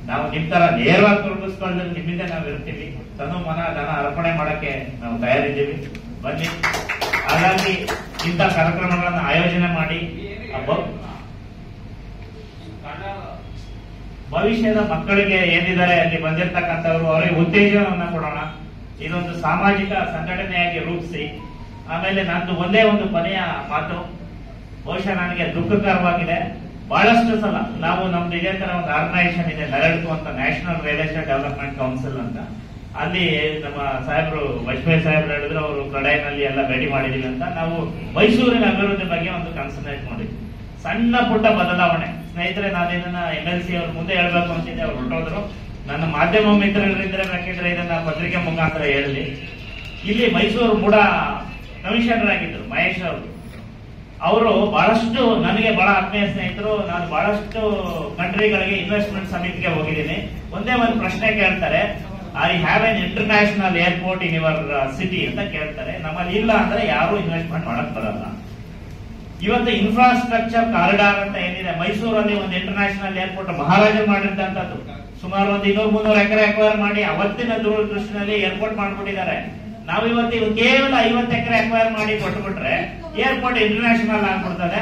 ನಾವು ನಿಮ್ ತರ ನೇರವಾಗಿ ತೊಡಗಿಸ್ಕೊಳ್ಳೋದು ನಿಮ್ಮಿಂದ ನಾವು ಇರ್ತೀವಿ. ತನು ಮನ ಧನ ಅರ್ಪಣೆ ಮಾಡಕ್ಕೆ ನಾವು ತಯಾರಿದ್ದೀವಿ, ಬನ್ನಿ. ಹಾಗಾಗಿ ಇಂಥ ಕಾರ್ಯಕ್ರಮಗಳನ್ನ ಆಯೋಜನೆ ಮಾಡಿ ಭವಿಷ್ಯದ ಮಕ್ಕಳಿಗೆ ಏನಿದ್ದಾರೆ ಅಲ್ಲಿ ಬಂದಿರತಕ್ಕಂಥವ್ರು ಅವರಿಗೆ ಉತ್ತೇಜನವನ್ನ ಕೊಡೋಣ. ಇದೊಂದು ಸಾಮಾಜಿಕ ಸಂಘಟನೆಯಾಗಿ ರೂಪಿಸಿ. ಆಮೇಲೆ ನಂದು ಒಂದೇ ಒಂದು ಕೊನೆಯ ಮಾತು, ಬಹುಶಃ ನನಗೆ ದುಃಖಕರವಾಗಿದೆ. ಬಹಳಷ್ಟು ಸಲ ನಾವು ನಮ್ದು ಇದೇ ತರ ಒಂದು ಆರ್ಗನೈಸೇಷನ್ ಇದೆ, ನರಳ್ಕು ಅಂತ, national real estate development council ಅಂತ. ಅಲ್ಲಿ ನಮ್ಮ ಸಾಹೇಬ್ರು ವಾಜಪೇಯಿ ಸಾಹೇಬ್ರು ಹೇಳಿದ್ರು, ಅವರು ಕಡಾಯಿನಲ್ಲಿ ಎಲ್ಲ ಭೇಟಿ ಮಾಡಿದೀವಿ ಅಂತ. ನಾವು ಮೈಸೂರಿನ ಅಭಿವೃದ್ಧಿ ಬಗ್ಗೆ ಒಂದು ಕನ್ಸಂಟ್ರೇಟ್ ಮಾಡಿದ್ವಿ. ಸಣ್ಣ ಪುಟ್ಟ ಬದಲಾವಣೆ. ಸ್ನೇಹಿತರೆ, ನಾನು ಇದನ್ನ MLC ಅವ್ರ ಮುಂದೆ ಹೇಳ್ಬೇಕು ಅಂತಿದ್ದೆ, ಅವ್ರು ಹೊರಟೋದ್ರು. ನನ್ನ ಮಾಧ್ಯಮ ಮಿತ್ರರಿದ್ರೆ ಬೇಕಿದ್ರೆ ಇದನ್ನ ಪತ್ರಿಕೆ ಮುಖಾಂತರ ಹೇಳಲಿ. ಇಲ್ಲಿ ಮೈಸೂರು ಮೂಡ ಕಮಿಷನರ್ ಆಗಿದ್ರು ಮಹೇಶ್ ಅವರು ಬಹಳಷ್ಟು ನನಗೆ ಬಹಳ ಆತ್ಮೀಯ ಸ್ನೇಹಿತರು. ನಾನು ಬಹಳಷ್ಟು ಕಂಟ್ರಿಗಳಿಗೆ ಇನ್ವೆಸ್ಟ್ಮೆಂಟ್ ಸಮಿತಿಗೆ ಹೋಗಿದ್ದೀನಿ. ಒಂದೇ ಒಂದು ಪ್ರಶ್ನೆ ಕೇಳ್ತಾರೆ, I have an international airport in your city ಅಂತ ಕೇಳ್ತಾರೆ. ನಮ್ಮಲ್ಲಿ ಇಲ್ಲ ಅಂದ್ರೆ ಯಾರು ಇನ್ವೆಸ್ಟ್ಮೆಂಟ್ ಮಾಡಕ್ ಬರಲ್ಲ. ಇವತ್ತು ಇನ್ಫ್ರಾಸ್ಟ್ರಕ್ಚರ್ ಕಾರಿಡಾರ್ ಅಂತ ಏನಿದೆ, ಮೈಸೂರಲ್ಲಿ ಒಂದು ಇಂಟರ್ನ್ಯಾಷನಲ್ ಏರ್ಪೋರ್ಟ್ ಮಹಾರಾಜರು ಮಾಡಿರ್ತಕ್ಕಂಥದ್ದು. ಸುಮಾರು ಒಂದು 200-300 ಎಕರೆ ಅಕ್ವೈರ್ ಮಾಡಿ ಅವತ್ತಿನ ದೂರದೃಷ್ಟಿನಲ್ಲಿ ಏರ್ಪೋರ್ಟ್ ಮಾಡ್ಬಿಟ್ಟಿದ್ದಾರೆ. ನಾವು ಇವತ್ತು ಕೇವಲ 50 ಎಕರೆ ಅಕ್ವೈರ್ ಮಾಡಿ ಕೊಟ್ಟುಬಿಟ್ರೆ ಏರ್ಪೋರ್ಟ್ ಇಂಟರ್ನ್ಯಾಷನಲ್ ಆಗ್ಬಿಡ್ತದೆ.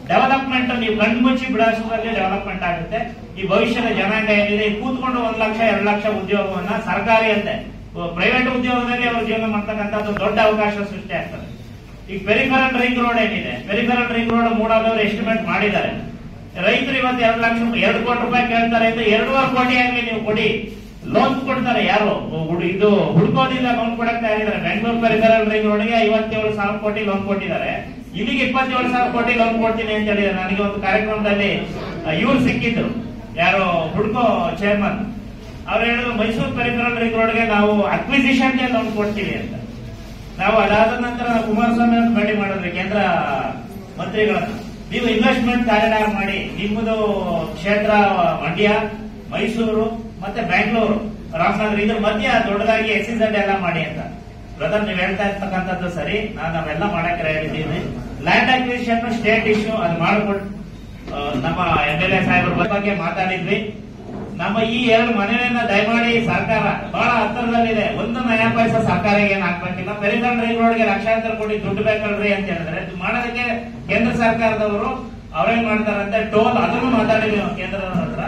ಡೆವಲಪ್ಮೆಂಟ್ ನೀವು ಕಣ್ಣು ಮುಚ್ಚಿ ಬಿಡಿಸೋದ್ರಲ್ಲಿ ಡೆವಲಪ್ಮೆಂಟ್ ಆಗುತ್ತೆ. ಈ ಭವಿಷ್ಯದ ಜನಾಂಗ ಏನಿದೆ, ಕೂತ್ಕೊಂಡು 1 ಲಕ್ಷ 2 ಲಕ್ಷ ಉದ್ಯೋಗವನ್ನ ಸರ್ಕಾರಿ ಅಂತೆ ಪ್ರೈವೇಟ್ ಉದ್ಯೋಗದಲ್ಲಿ ಅವರು ಜೀವನ ಮಾಡ್ತಕ್ಕಂಥದ್ದು ದೊಡ್ಡ ಅವಕಾಶ ಸೃಷ್ಟಿ ಆಗ್ತದೆ. ಈಗ ಪೆರಿಫೆರಲ್ ರಿಂಗ್ ರೋಡ್ ಏನಿದೆ, ಪೆರಿಫೆರಲ್ ರಿಂಗ್ ರೋಡ್ ಮೂಡಾದವರು ಎಸ್ಟಿಮೇಟ್ ಮಾಡಿದ್ದಾರೆ. ರೈತರು ಇವತ್ತು 2 ಕೋಟಿ ರೂಪಾಯಿ ಕೇಳ್ತಾರೆ ಅಂತ 2.5 ಕೋಟಿ ಆಗಲಿ ನೀವು ಕೊಡಿ, ಲೋನ್ ಕೊಡ್ತಾರೆ. ಯಾರು ಇದು ಹುಡ್ಕೋದಿಲ್ಲ, ಲೋನ್ ಕೊಡಕ್ ತಯಾರಿದ್ದಾರೆ. ಬೆಂಗಳೂರು ಪೆರಿಫೆರಲ್ ರಿಂಗ್ ರೋಡ್ಗೆ 57,000 ಕೋಟಿ ಲೋನ್ ಕೊಟ್ಟಿದ್ದಾರೆ. ಇಲ್ಲಿಗೆ 27,000 ಕೋಟಿ ಲೋನ್ ಕೊಡ್ತೀನಿ ಅಂತ ಹೇಳಿದ್ದಾರೆ. ನನಗೆ ಒಂದು ಕಾರ್ಯಕ್ರಮದಲ್ಲಿ ಇವ್ರು ಸಿಕ್ಕಿದ್ರು, ಯಾರು ಹುಡ್ಕೋ ಚೇರ್ಮನ್. ಅವ್ರು ಹೇಳಿದ್ರು, ಮೈಸೂರು ಪೆರಿಫೆರಲ್ ರಿಂಗ್ ರೋಡ್ಗೆ ನಾವು ಅಕ್ವಿಸಿಷನ್ಗೆ ಲೋನ್ ಕೊಡ್ತೀವಿ ಅಂತ. ನಾವು ಅದಾದ ನಂತರ ಕುಮಾರಸ್ವಾಮಿ ಅವ್ರನ್ನ ಭೇಟಿ ಮಾಡಿದ್ವಿ, ಕೇಂದ್ರ ಮಂತ್ರಿಗಳನ್ನ. ನೀವು ಇನ್ವೆಸ್ಟ್ಮೆಂಟ್ ಕಾರಿಡಾರ್ ಮಾಡಿ, ನಿಮ್ಮದು ಕ್ಷೇತ್ರ ಮಂಡ್ಯ, ಮೈಸೂರು ಮತ್ತೆ ಬೆಂಗಳೂರು, ರಾಮನಗರ, ಇದ್ರ ಮಧ್ಯ ದೊಡ್ಡದಾಗಿ SEZ ಎಲ್ಲ ಮಾಡಿ ಅಂತ. ಬ್ರದರ್, ನೀವು ಹೇಳ್ತಾ ಇರ್ತಕ್ಕಂಥದ್ದು ಸರಿ, ನಾನು ನಾವೆಲ್ಲ ಮಾಡಕ್ಕೆ ಹೇಳಿದ್ದೀನಿ. ಲ್ಯಾಂಡ್ ಅಕ್ವಿಸಿಷನ್ ಸ್ಟೇಟ್ ಇಶ್ಯೂ ಅದು ಮಾಡಿಕೊಟ್ಟು ನಮ್ಮ MLA ಸಾಹೇಬ್ರ ಬಗ್ಗೆ ಮಾತಾಡಿದ್ವಿ. ನಮ್ಮ ಈ 2 ಮನೆಯನ್ನ ದಯಮಾಡಿ ಸರ್ಕಾರ ಬಹಳ ಹತ್ತಿರದಲ್ಲಿದೆ, 1 ನಯಾ ಪೈಸಾ ಸರ್ಕಾರ ಏನ್ ಹಾಕ್ಬೇಕಿಲ್ಲ. ಪೆರಿಫೆರಲ್ ರಿಂಗ್ ರೋಡ್ಗೆ ಲಕ್ಷಾಂತರ ಕೋಟಿ ದುಡ್ಡು ಬೇಕಲ್ರಿ ಅಂತ ಹೇಳಿದ್ರೆ ಮಾಡೋದಕ್ಕೆ ಕೇಂದ್ರ ಸರ್ಕಾರದವರು ಅವ್ರೇನ್ ಮಾಡ್ತಾರಂತೆ, ಟೋಲ್, ಅದನ್ನು ಮಾತಾಡಿದ್ವಿ ಕೇಂದ್ರದ ಹತ್ರ.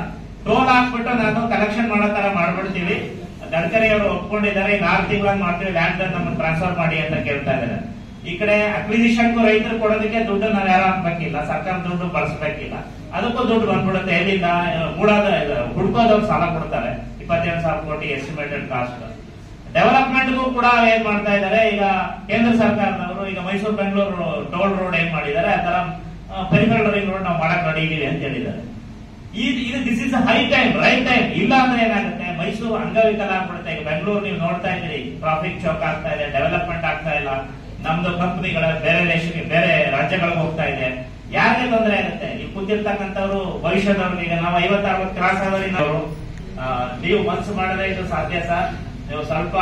ಟೋಲ್ ಹಾಕ್ಬಿಟ್ಟು ನಾನು ಕಲೆಕ್ಷನ್ ಮಾಡೋ ತರ ಮಾಡ್ಬಿಡ್ತೀವಿ. ಗಡ್ಕರಿ ಅವರು ಒಪ್ಕೊಂಡಿದ್ದಾರೆ, 4 ತಿಂಗಳಾಗಿ ಮಾಡ್ತೀವಿ, ಲ್ಯಾಂಡ್ ನಮ್ಮ ಟ್ರಾನ್ಸ್ಫರ್ ಮಾಡಿ ಅಂತ ಕೇಳ್ತಾ ಇದ್ದಾರೆ. ಈ ಕಡೆ ಅಕ್ವಿಸಿಷನ್ಗೂ ರೈತರು ಕೊಡೋದಕ್ಕೆ ದುಡ್ಡು ನಾವು ಯಾರು ಹಾಕ್ಬೇಕಿಲ್ಲ, ಸರ್ಕಾರ ದುಡ್ಡು ಬಳಸಬೇಕಿಲ್ಲ, ಅದಕ್ಕೂ ದುಡ್ಡು ಬಂದ್ಬಿಡುತ್ತೆ. ಎಲ್ಲಿಂದ ಹುಡ್ಕೋದವ್ರು ಸಾಲ ಕೊಡ್ತಾರೆ, 27,000 ಕೋಟಿ ಎಸ್ಟಿಮೇಟೆಡ್ ಕಾಸ್ಟ್. ಡೆವಲಪ್ಮೆಂಟ್ಗೂ ಕೂಡ ಏನ್ ಮಾಡ್ತಾ ಇದ್ದಾರೆ ಈಗ ಕೇಂದ್ರ ಸರ್ಕಾರದವರು. ಈಗ ಮೈಸೂರು ಬೆಂಗಳೂರು ಟೋಲ್ ರೋಡ್ ಏನ್ ಮಾಡಿದ್ದಾರೆ, ಆ ತರ ಪೆರಿಫೆರಲ್ ರಿಂಗ್ ರೋಡ್ ನಾವು ಮಾಡಕ್ ರೆಡಿ ಇದೀವಿ ಅಂತ ಹೇಳಿದ್ದಾರೆ. ಇದು this is high time, right time. ಇಲ್ಲ ಅಂದ್ರೆ ಏನಾಗುತ್ತೆ, ಮೈಸೂರು ಅಂಗವಿಕಲ ಆಗ್ಬಿಡುತ್ತೆ. ಈಗ ಬೆಂಗಳೂರು ನೀವು ನೋಡ್ತಾ ಇದ್ದೀರಿ, ಟ್ರಾಫಿಕ್ ಚೌಕ್ ಆಗ್ತಾ ಇದೆ, ಡೆವಲಪ್ಮೆಂಟ್ ಆಗ್ತಾ ಇಲ್ಲ. ನಮ್ದು ಕಂಪನಿಗಳ ಬೇರೆ ದೇಶಕ್ಕೆ, ಬೇರೆ ರಾಜ್ಯಗಳಿಗೆ ಹೋಗ್ತಾ ಇದೆ. ಯಾರಿಗೆ ತೊಂದರೆ ಆಗುತ್ತೆ? ನೀವು ಕೂತಿರ್ತಕ್ಕಂಥವ್ರು ಭವಿಷ್ಯದವ್ರಿಗೆ. ಈಗ ನಾವು 50-60 ಕ್ರಾಸ್ ಆದವರು ನೀವು ಮನಸ್ಸು ಮಾಡಿದ್ರೆ ಇದು ಸಾಧ್ಯ ಸರ್. ನೀವು ಸ್ವಲ್ಪ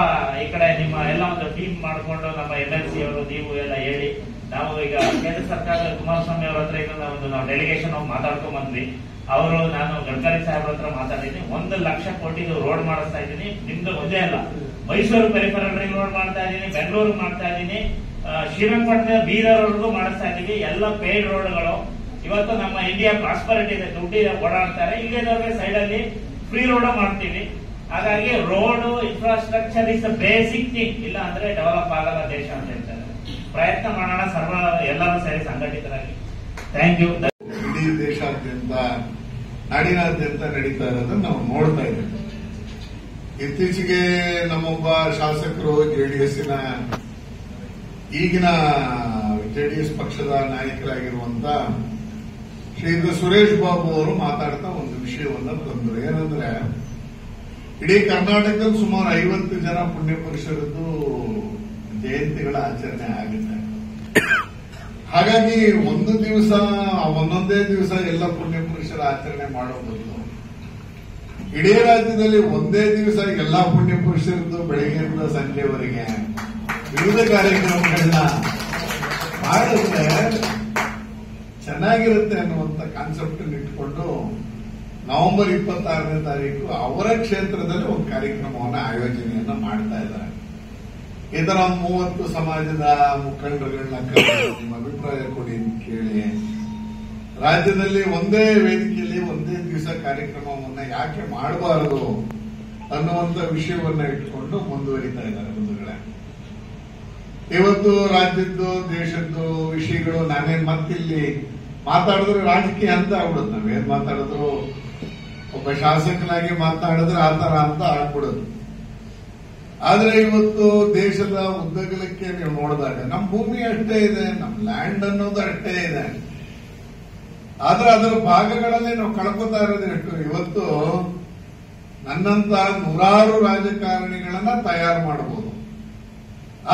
ಈ ಕಡೆ ನಿಮ್ಮ ಎಲ್ಲ ಒಂದು ಟೀಮ್ ಮಾಡಿಕೊಂಡು ನಮ್ಮ MLC ಅವರು ನೀವು ಎಲ್ಲ ಹೇಳಿ, ನಾವು ಈಗ ಕೇಂದ್ರ ಸರ್ಕಾರದ ಕುಮಾರಸ್ವಾಮಿ ಅವರ ಹತ್ರ ಇದನ್ನ ಒಂದು ನಾವು ಡೆಲಿಗೇಷನ್ ಹೋಗಿ ಮಾತಾಡ್ಕೊಂಡ್ ಬಂದ್ವಿ. ಅವರು, ನಾನು ಗಡ್ಕರಿ ಸಾಹೇಬ್ರ ಹತ್ರ ಮಾತಾಡಿದ್ದೀನಿ, 1 ಲಕ್ಷ ಕೋಟಿದು ರೋಡ್ ಮಾಡಿಸ್ತಾ ಇದ್ದೀನಿ. ನಿಮ್ದು ಒಂದೇ ಅಲ್ಲ, ಮೈಸೂರು ಪೆರಿಫೆರಲ್ ರಿಂಗ್ ರೋಡ್ ಮಾಡ್ತಾ ಇದ್ದೀನಿ, ಬೆಂಗಳೂರು ಮಾಡ್ತಾ ಇದ್ದೀನಿ, ಶ್ರೀರಂಗಪಟ್ಟಣ ಬೀದರ್ವರೆಗೂ ಮಾಡಿಸ್ತಾ ಇದೀವಿ. ಎಲ್ಲ ಪೇಡ್ ರೋಡ್ಗಳು. ಇವತ್ತು ನಮ್ಮ ಇಂಡಿಯಾ ಪ್ರಾಸ್ಪರಿಟಿ ಇದೆ, ದುಡ್ಡಿದೆ, ಓಡಾಡ್ತಾರೆ. ಇಲ್ಲಿದವ್ರಿಗೆ ಸೈಡ್ ಅಲ್ಲಿ ಫ್ರೀ ರೋಡ್ ಮಾಡ್ತೀವಿ. ಹಾಗಾಗಿ road infrastructure is the basic thing. ಇಲ್ಲ ಅಂದ್ರೆ ಡೆವಲಪ್ ಆಗಲ್ಲ ದೇಶ ಅಂತ ಹೇಳ್ತಾರೆ. ಪ್ರಯತ್ನ ಮಾಡೋಣ, ಎಲ್ಲರೂ ಸೇರಿ ಸಂಘಟಿತರಾಗಿ. Thank you. ಇಡೀ ದೇಶಾದ್ಯಂತ, ನಾಡಿನಾದ್ಯಂತ ನಡೀತಾ ಇರೋದನ್ನ ನಾವು ನೋಡ್ತಾ ಇದ್ದೇವೆ. ಇತ್ತೀಚೆಗೆ ನಮ್ಮೊಬ್ಬ ಶಾಸಕರು JDS-ನ ಈಗಿನ JDS ಪಕ್ಷದ ನಾಯಕರಾಗಿರುವಂತ ಶ್ರೀಯುತ ಸುರೇಶ್ ಬಾಬು ಅವರು ಮಾತಾಡ್ತಾ ಒಂದು ವಿಷಯವನ್ನ ತಂದ್ರು. ಏನಂದ್ರೆ, ಇಡೀ ಕರ್ನಾಟಕದಲ್ಲಿ ಸುಮಾರು 50 ಜನ ಪುಣ್ಯ ಪುರುಷರದ್ದು ಜಯಂತಿಗಳ ಆಚರಣೆ ಆಗುತ್ತೆ. ಹಾಗಾಗಿ ಒಂದೊಂದೇ ದಿವಸ ಎಲ್ಲ ಪುಣ್ಯ ಪುರುಷರ ಆಚರಣೆ ಮಾಡೋ ಬದಲು ಇಡೀ ರಾಜ್ಯದಲ್ಲಿ ಒಂದೇ ದಿವಸ ಎಲ್ಲಾ ಪುಣ್ಯ ಪುರುಷರದ್ದು ಬೆಳಗ್ಗೆಯಿಂದ ಸಂಜೆವರೆಗೆ ವಿವಿಧ ಕಾರ್ಯಕ್ರಮಗಳನ್ನ ಮಾಡಿದ್ರೆ ಚೆನ್ನಾಗಿರುತ್ತೆ ಅನ್ನುವಂತ ಕಾನ್ಸೆಪ್ಟ್ ಇಟ್ಕೊಂಡು ನವೆಂಬರ್ 26ನೇ ತಾರೀಕು ಅವರ ಕ್ಷೇತ್ರದಲ್ಲಿ ಒಂದು ಕಾರ್ಯಕ್ರಮವನ್ನ ಆಯೋಜನೆಯನ್ನ ಮಾಡ್ತಾ ಇದ್ದಾರೆ. ಇದರ 30 ಸಮಾಜದ ಮುಖಂಡರುಗಳನ್ನ ಕರೆದು ನಿಮ್ಮ ಅಭಿಪ್ರಾಯ ಕೊಡಿ ಅಂತ ಕೇಳಿ ರಾಜ್ಯದಲ್ಲಿ ಒಂದೇ ವೇದಿಕೆಯಲ್ಲಿ ಒಂದೇ ದಿವಸ ಕಾರ್ಯಕ್ರಮವನ್ನ ಯಾಕೆ ಮಾಡಬಾರದು ಅನ್ನುವಂತ ವಿಷಯವನ್ನ ಇಟ್ಕೊಂಡು ಮುಂದುವರಿತಾ ಇದ್ದಾರೆ ಬಂಧುಗಳೇ. ಇವತ್ತು ರಾಜ್ಯದ್ದು ದೇಶದ್ದು ವಿಷಯಗಳು ನಾನೇನ್ ಮತ್ತಿಲ್ಲಿ ಮಾತಾಡಿದ್ರೆ ರಾಜಕೀಯ ಅಂತ ಆಗ್ಬಿಡುದು. ನಾವೇನ್ ಮಾತಾಡಿದ್ರು ಒಬ್ಬ ಶಾಸಕನಾಗಿ ಮಾತಾಡಿದ್ರೆ ಆತರ ಅಂತ ಆಗ್ಬಿಡುದು. ಆದ್ರೆ ಇವತ್ತು ದೇಶದ ಉದ್ದಗಲಕ್ಕೆ ನೀವು ನೋಡಿದಾಗ ನಮ್ಮ ಭೂಮಿ ಅಷ್ಟೇ ಇದೆ, ನಮ್ಮ ಲ್ಯಾಂಡ್ ಅನ್ನೋದು ಅಷ್ಟೇ ಇದೆ. ಆದ್ರೆ ಅದರ ಭಾಗಗಳಲ್ಲಿ ನಾವು ಕಳ್ಕೊತಾ ಇರೋದು ಎಷ್ಟು. ಇವತ್ತು ನನ್ನಂತ ನೂರಾರು ರಾಜಕಾರಣಿಗಳನ್ನ ತಯಾರು ಮಾಡಬಹುದು,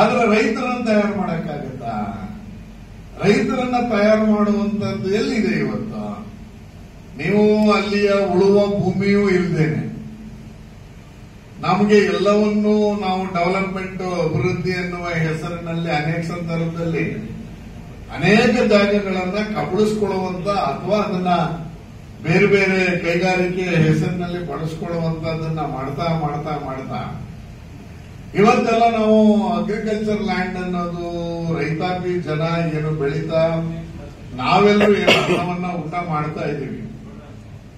ಆದ್ರೆ ರೈತರನ್ನ ತಯಾರು ಮಾಡಕ್ಕಾಗತ್ತಾ? ರೈತರನ್ನ ತಯಾರು ಮಾಡುವಂತದ್ದು ಎಲ್ಲಿದೆ ಇವತ್ತು? ನೀವು ಅಲ್ಲಿಯ ಉಳುವ ಭೂಮಿಯೂ ಇಲ್ಲದೇನೆ ನಮಗೆ ಎಲ್ಲವನ್ನೂ ನಾವು ಡೆವಲಪ್ಮೆಂಟ್ ಅಭಿವೃದ್ಧಿ ಎನ್ನುವ ಹೆಸರಿನಲ್ಲಿ ಅನೇಕ ಸಂದರ್ಭದಲ್ಲಿ ಅನೇಕ ಜಾಗಗಳನ್ನ ಕಬಳಿಸ್ಕೊಳ್ಳುವಂತ ಅಥವಾ ಅದನ್ನ ಬೇರೆ ಬೇರೆ ಕೈಗಾರಿಕೆ ಹೆಸರಿನಲ್ಲಿ ಬಳಸ್ಕೊಳ್ಳುವಂತದನ್ನ ಮಾಡ್ತಾ ಮಾಡ್ತಾ ಮಾಡ್ತಾ ಇವತ್ತೆಲ್ಲ ನಾವು ಅಗ್ರಿಕಲ್ಚರ್ ಲ್ಯಾಂಡ್ ಅನ್ನೋದು ರೈತಾಪಿ ಜನ ಏನು ಬೆಳೀತಾ ನಾವೆಲ್ಲರೂ ಏನು ಅನ್ನವನ್ನ ಊಟ ಮಾಡ್ತಾ ಇದ್ದೀವಿ.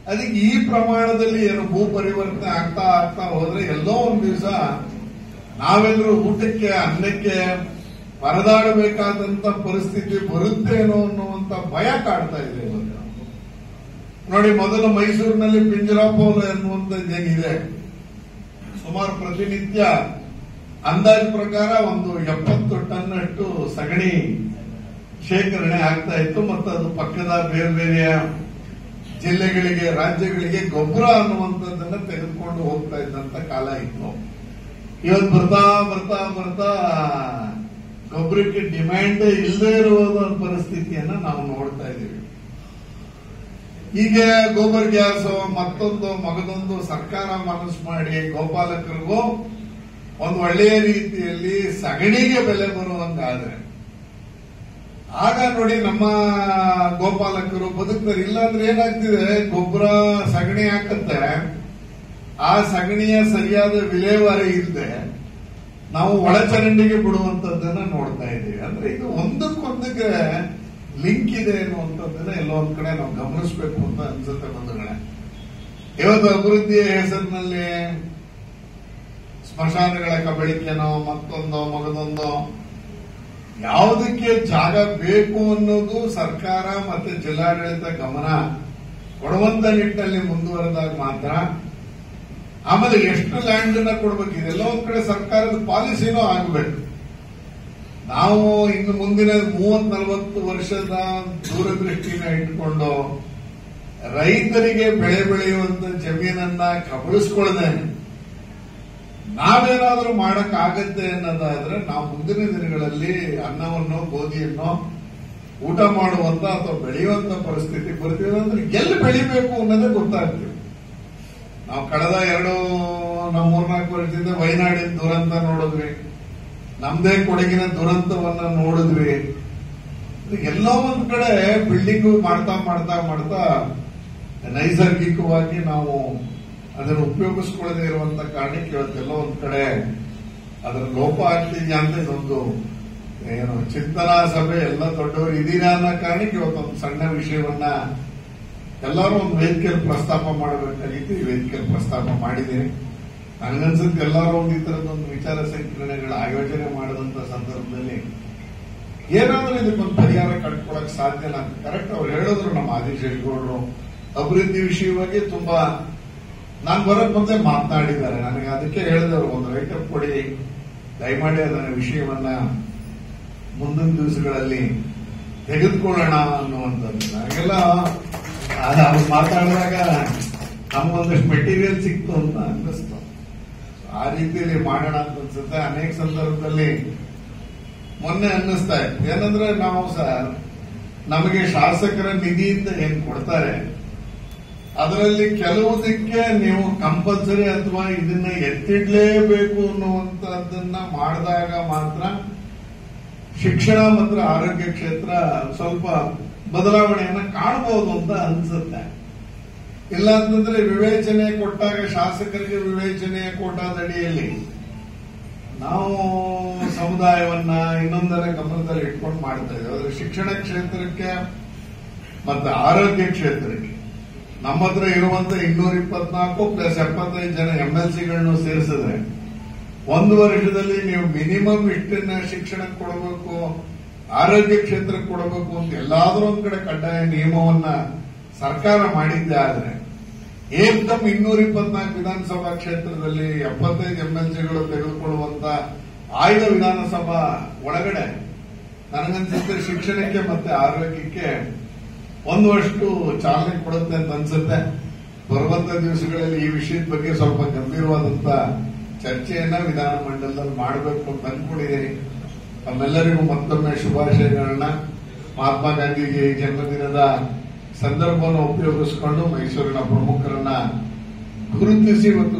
ಅದಕ್ಕೆ ಈ ಪ್ರಮಾಣದಲ್ಲಿ ಏನು ಭೂ ಪರಿವರ್ತನೆ ಆಗ್ತಾ ಆಗ್ತಾ ಹೋದ್ರೆ ಎಲ್ಲೋ ಒಂದ್ ದಿವಸ ನಾವೆಲ್ಲರೂ ಊಟಕ್ಕೆ ಅನ್ನಕ್ಕೆ ಪರದಾಡಬೇಕಾದಂತ ಪರಿಸ್ಥಿತಿ ಬರುತ್ತೇನೋ ಅನ್ನುವಂತ ಭಯ ಕಾಡ್ತಾ ಇದೆ ಇವತ್ತು. ನೋಡಿ, ಮೊದಲು ಮೈಸೂರಿನಲ್ಲಿ ಪಿಂಜರಾಪೋಲ ಎನ್ನುವಂಥದ್ದು ಏನಿದೆ, ಸುಮಾರು ಪ್ರತಿನಿತ್ಯ ಅಂದಾಜು ಪ್ರಕಾರ ಒಂದು 70 ಟನ್ನಷ್ಟು ಸಗಣಿ ಶೇಖರಣೆ ಆಗ್ತಾ ಇತ್ತು. ಮತ್ತು ಅದು ಪಕ್ಕದ ಬೇರೆ ಬೇರೆ ಜಿಲ್ಲೆಗಳಿಗೆ ರಾಜ್ಯಗಳಿಗೆ ಗೊಬ್ಬರ ಅನ್ನುವಂಥದ್ದನ್ನ ತೆಗೆದುಕೊಂಡು ಹೋಗ್ತಾ ಇದ್ದಂತ ಕಾಲ ಇತ್ತು. ಇವತ್ತು ಬರ್ತಾ ಬರ್ತಾ ಬರ್ತಾ ಗೊಬ್ಬರಕ್ಕೆ ಡಿಮ್ಯಾಂಡ್ ಇಲ್ಲದೆ ಇರುವ ಪರಿಸ್ಥಿತಿಯನ್ನ ನಾವು ನೋಡ್ತಾ ಇದ್ದೀವಿ. ಈಗ ಗೋಬರ್ ಗ್ಯಾಸ್ ಮತ್ತೊಂದು ಮಗದೊಂದು ಸರ್ಕಾರ ಮನಸ್ಸು ಮಾಡಿ ಗೋಪಾಲಕರಿಗೂ ಒಂದು ಒಳ್ಳೆಯ ರೀತಿಯಲ್ಲಿ ಸಗಣಿಗೆ ಬೆಲೆ ಬರುವಂಗಾದ್ರೆ ಆಗ ನೋಡಿ ನಮ್ಮ ಗೋಪಾಲಕರು ಬದುಕ್ತಾರೆ. ಇಲ್ಲಾಂದ್ರೆ ಏನಾಗ್ತಿದೆ, ಗೊಬ್ಬರ ಸಗಣಿ ಹಾಕತ್ತೆ, ಆ ಸಗಣಿಯ ಸರಿಯಾದ ವಿಲೇವಾರಿ ಇಲ್ಲದೆ ನಾವು ಒಳಚರಂಡಿಗೆ ಬಿಡುವಂತದ್ದನ್ನ ನೋಡ್ತಾ ಇದ್ದೀವಿ. ಅಂದ್ರೆ ಇದು ಒಂದಕ್ಕೊಂದಕ್ಕೆ ಲಿಂಕ್ ಇದೆ ಅನ್ನುವಂಥದ್ದನ್ನ ಎಲ್ಲೋ ಒಂದ್ ಕಡೆ ನಾವು ಗಮನಿಸಬೇಕು ಅಂತ ಅನ್ಸುತ್ತೆ ಬಂಧುಗಳೇ. ಇವತ್ತು ಅಭಿವೃದ್ಧಿಯ ಹೆಸರಿನಲ್ಲಿ ಸ್ಮಶಾನಗಳ ಕಬಳಿಕೆನೋ ಮತ್ತೊಂದೋ ಮಗದೊಂದೋ ಯಾವುದಕ್ಕೆ ಜಾಗ ಬೇಕು ಅನ್ನೋದು ಸರ್ಕಾರ ಮತ್ತೆ ಜಿಲ್ಲಾಡಳಿತ ಗಮನ ಕೊಡುವಂತ ನಿಟ್ಟಿನಲ್ಲಿ ಮುಂದುವರೆದಾಗ ಮಾತ್ರ. ಆಮೇಲೆ ಎಷ್ಟು ಲ್ಯಾಂಡ್ ಅನ್ನ ಕೊಡ್ಬೇಕು, ಇದೆಲ್ಲ ಒಂದ್ ಕಡೆ ಸರ್ಕಾರದ ಪಾಲಿಸಿನೂ ಆಗಬೇಕು. ನಾವು ಇನ್ನು ಮುಂದಿನ 30-40 ವರ್ಷದ ದೂರದೃಷ್ಟಿನ ಇಟ್ಕೊಂಡು ರೈತರಿಗೆ ಬೆಳೆ ಬೆಳೆಯುವಂತ ಜಮೀನನ್ನ ಕಬಳಿಸ್ಕೊಳ್ಳದೆ ನಾವೇನಾದ್ರೂ ಮಾಡಕ್ ಆಗತ್ತೆ ಅನ್ನೋದಾದ್ರೆ ನಾವು ಮುಂದಿನ ದಿನಗಳಲ್ಲಿ ಅನ್ನವನ್ನು ಗೋಧಿಯನ್ನು ಊಟ ಮಾಡುವಂತ ಅಥವಾ ಬೆಳೆಯುವಂತ ಪರಿಸ್ಥಿತಿ ಬರ್ತೀವಿ. ಅಂದ್ರೆ ಎಲ್ಲಿ ಬೆಳಿಬೇಕು ಅನ್ನೋದೇ ಗೊತ್ತಾಗ್ತೀವಿ. ನಾವು ಕಳೆದ 3-4 ವರ್ಷದಿಂದ ವಯನಾಡಿನ ದುರಂತ ನೋಡಿದ್ವಿ, ನಮ್ದೇ ಕೊಡಗಿನ ದುರಂತವನ್ನ ನೋಡಿದ್ವಿ. ಎಲ್ಲೋ ಒಂದ್ ಕಡೆ ಬಿಲ್ಡಿಂಗ್ ಮಾಡ್ತಾ ಮಾಡ್ತಾ ಮಾಡ್ತಾ ನೈಸರ್ಗಿಕವಾಗಿ ನಾವು ಅದನ್ನು ಉಪಯೋಗಿಸ್ಕೊಳ್ಳದೆ ಇರುವಂತ ಕಾರಣಕ್ಕೆ ಇವತ್ತೆಲ್ಲೋ ಒಂದ್ ಕಡೆ ಅದರ ಲೋಪ ಆಗ್ತಿದ್ಯಾ ಅಂತ ಇದೊಂದು ಏನು ಚಿಂತನಾ ಸಭೆ ಎಲ್ಲ ದೊಡ್ಡವರು ಇದೀರಾ ಅನ್ನೋ ಕಾರಣಕ್ಕೆ ಇವತ್ತೊಂದು ಸಣ್ಣ ವಿಷಯವನ್ನ ಎಲ್ಲರೂ ಒಂದು ವೇದಿಕೆಯಲ್ಲಿ ಪ್ರಸ್ತಾಪ ಮಾಡಬೇಕಾಗಿತ್ತು. ಈ ವೇದಿಕೆಯಲ್ಲಿ ಪ್ರಸ್ತಾಪ ಮಾಡಿದ್ದೀನಿ. ನನಗನ್ಸುತ್ತೆ ಎಲ್ಲರೂ ಒಂದು ಈ ತರದೊಂದು ವಿಚಾರ ಸಂಕಿರಣಗಳ ಆಯೋಜನೆ ಮಾಡಿದಂತ ಸಂದರ್ಭದಲ್ಲಿ ಏನಾದ್ರೂ ಇದಕ್ಕೊಂದು ಪರಿಹಾರ ಕಂಡುಕೊಳ್ಳಕ್ ಸಾಧ್ಯ ಇಲ್ಲ ಅಂತ ಕರೆಕ್ಟ್ ಅವ್ರು ಹೇಳಿದ್ರು. ನಮ್ಮ ಆದಿಶೇಷಗೌಡರು ಅಭಿವೃದ್ಧಿ ವಿಷಯವಾಗಿ ತುಂಬಾ ನಾನು ಬರೋಕ್ ಮುಂದೆ ಮಾತನಾಡಿದ್ದಾರೆ. ನನಗೆ ಅದಕ್ಕೆ ಹೇಳಿದವರು ಒಂದು ರೈಟಪ್ ಕೊಡಿ, ದಯಮಾಡಿ ಅದನ್ನ ವಿಷಯವನ್ನ ಮುಂದಿನ ದಿವಸಗಳಲ್ಲಿ ತೆಗೆದುಕೊಳ್ಳೋಣ ಅನ್ನುವಂಥದ್ದು. ನನಗೆಲ್ಲ ಅವ್ರು ಮಾತಾಡಿದಾಗ ನಮಗೊಂದಷ್ಟು ಮೆಟೀರಿಯಲ್ ಸಿಕ್ತು ಅಂತ ಅನ್ನಿಸ್ತು. ಆ ರೀತಿಯಲ್ಲಿ ಮಾಡೋಣ ಅಂತ ಅನ್ಸುತ್ತೆ. ಅನೇಕ ಸಂದರ್ಭದಲ್ಲಿ ಮೊನ್ನೆ ಅನ್ನಿಸ್ತಾ ಇತ್ತು ಏನಂದ್ರೆ ನಾವು ನಮಗೆ ಶಾಸಕರ ನಿಧಿಯಿಂದ ಏನ್ ಕೊಡ್ತಾರೆ ಅದರಲ್ಲಿ ಕೆಲವುದಕ್ಕೆ ನೀವು ಕಂಪಲ್ಸರಿ ಅಥವಾ ಇದನ್ನ ಎತ್ತಿಡ್ಲೇಬೇಕು ಅನ್ನುವಂಥದ್ದನ್ನ ಮಾಡಿದಾಗ ಮಾತ್ರ ಶಿಕ್ಷಣ ಮತ್ತು ಆರೋಗ್ಯ ಕ್ಷೇತ್ರ ಸ್ವಲ್ಪ ಬದಲಾವಣೆಯನ್ನ ಕಾಣಬಹುದು ಅಂತ ಅನ್ಸುತ್ತೆ. ಇಲ್ಲ ಅಂತಂದ್ರೆ ವಿವೇಚನೆ ಕೊಟ್ಟಾಗ ಶಾಸಕರಿಗೆ ವಿವೇಚನೆಯ ಕೋಟಾದಡಿಯಲ್ಲಿ ನಾವು ಸಮುದಾಯವನ್ನ ಇನ್ನೊಂದರ ಗಮನದಲ್ಲಿ ಇಟ್ಕೊಂಡು ಮಾಡ್ತಾ ಇದ್ದೇವೆ. ಆದ್ರೆ ಶಿಕ್ಷಣ ಕ್ಷೇತ್ರಕ್ಕೆ ಮತ್ತೆ ಆರೋಗ್ಯ ಕ್ಷೇತ್ರಕ್ಕೆ ನಮ್ಮ ಹತ್ರ ಇರುವಂತ 224 ಪ್ಲಸ್ 75 ಜನ MLCಗಳನ್ನು ಸೇರಿಸಿದ್ರೆ 1 ವರ್ಷದಲ್ಲಿ ನೀವು ಮಿನಿಮಮ್ ಇಷ್ಟನ್ನ ಶಿಕ್ಷಣಕ್ಕೆ ಕೊಡಬೇಕು, ಆರೋಗ್ಯ ಕ್ಷೇತ್ರಕ್ಕೆ ಕೊಡಬೇಕು ಅಂತ ಎಲ್ಲಾದ್ರೂ ಒಂದ್ ಕಡೆ ಕಡ್ಡಾಯ ನಿಯಮವನ್ನ ಸರ್ಕಾರ ಮಾಡಿದ್ದೆ. ಆದ್ರೆ ಏಕದಮ್ 224 ವಿಧಾನಸಭಾ ಕ್ಷೇತ್ರದಲ್ಲಿ 75 MLCಗಳು ತೆಗೆದುಕೊಳ್ಳುವಂತ ಆಯ್ದ ವಿಧಾನಸಭಾ ಒಳಗಡೆ ನನಗನ್ಸುತ್ತೆ ಶಿಕ್ಷಣಕ್ಕೆ ಮತ್ತೆ ಆರೋಗ್ಯಕ್ಕೆ ಒಂದಷ್ಟು ಚಾಲನೆ ಕೊಡುತ್ತೆ ಅಂತ ಅನ್ಸುತ್ತೆ. ಬರುವಂತ ದಿವಸಗಳಲ್ಲಿ ಈ ವಿಷಯದ ಬಗ್ಗೆ ಸ್ವಲ್ಪ ಗಂಭೀರವಾದಂತ ಚರ್ಚೆಯನ್ನ ವಿಧಾನಮಂಡಲದಲ್ಲಿ ಮಾಡಬೇಕು ಅಂತ ಅಂದ್ಕೊಂಡಿದ್ದೀನಿ. ತಮ್ಮೆಲ್ಲರಿಗೂ ಮತ್ತೊಮ್ಮೆ ಶುಭಾಶಯಗಳನ್ನ. ಮಹಾತ್ಮ ಗಾಂಧೀಜಿ ಜನ್ಮದಿನದ ಸಂದರ್ಭವನ್ನು ಉಪಯೋಗಿಸಿಕೊಂಡು ಮೈಸೂರಿನ ಪ್ರಮುಖರನ್ನ ಗುರುತಿಸಿ ಮತ್ತು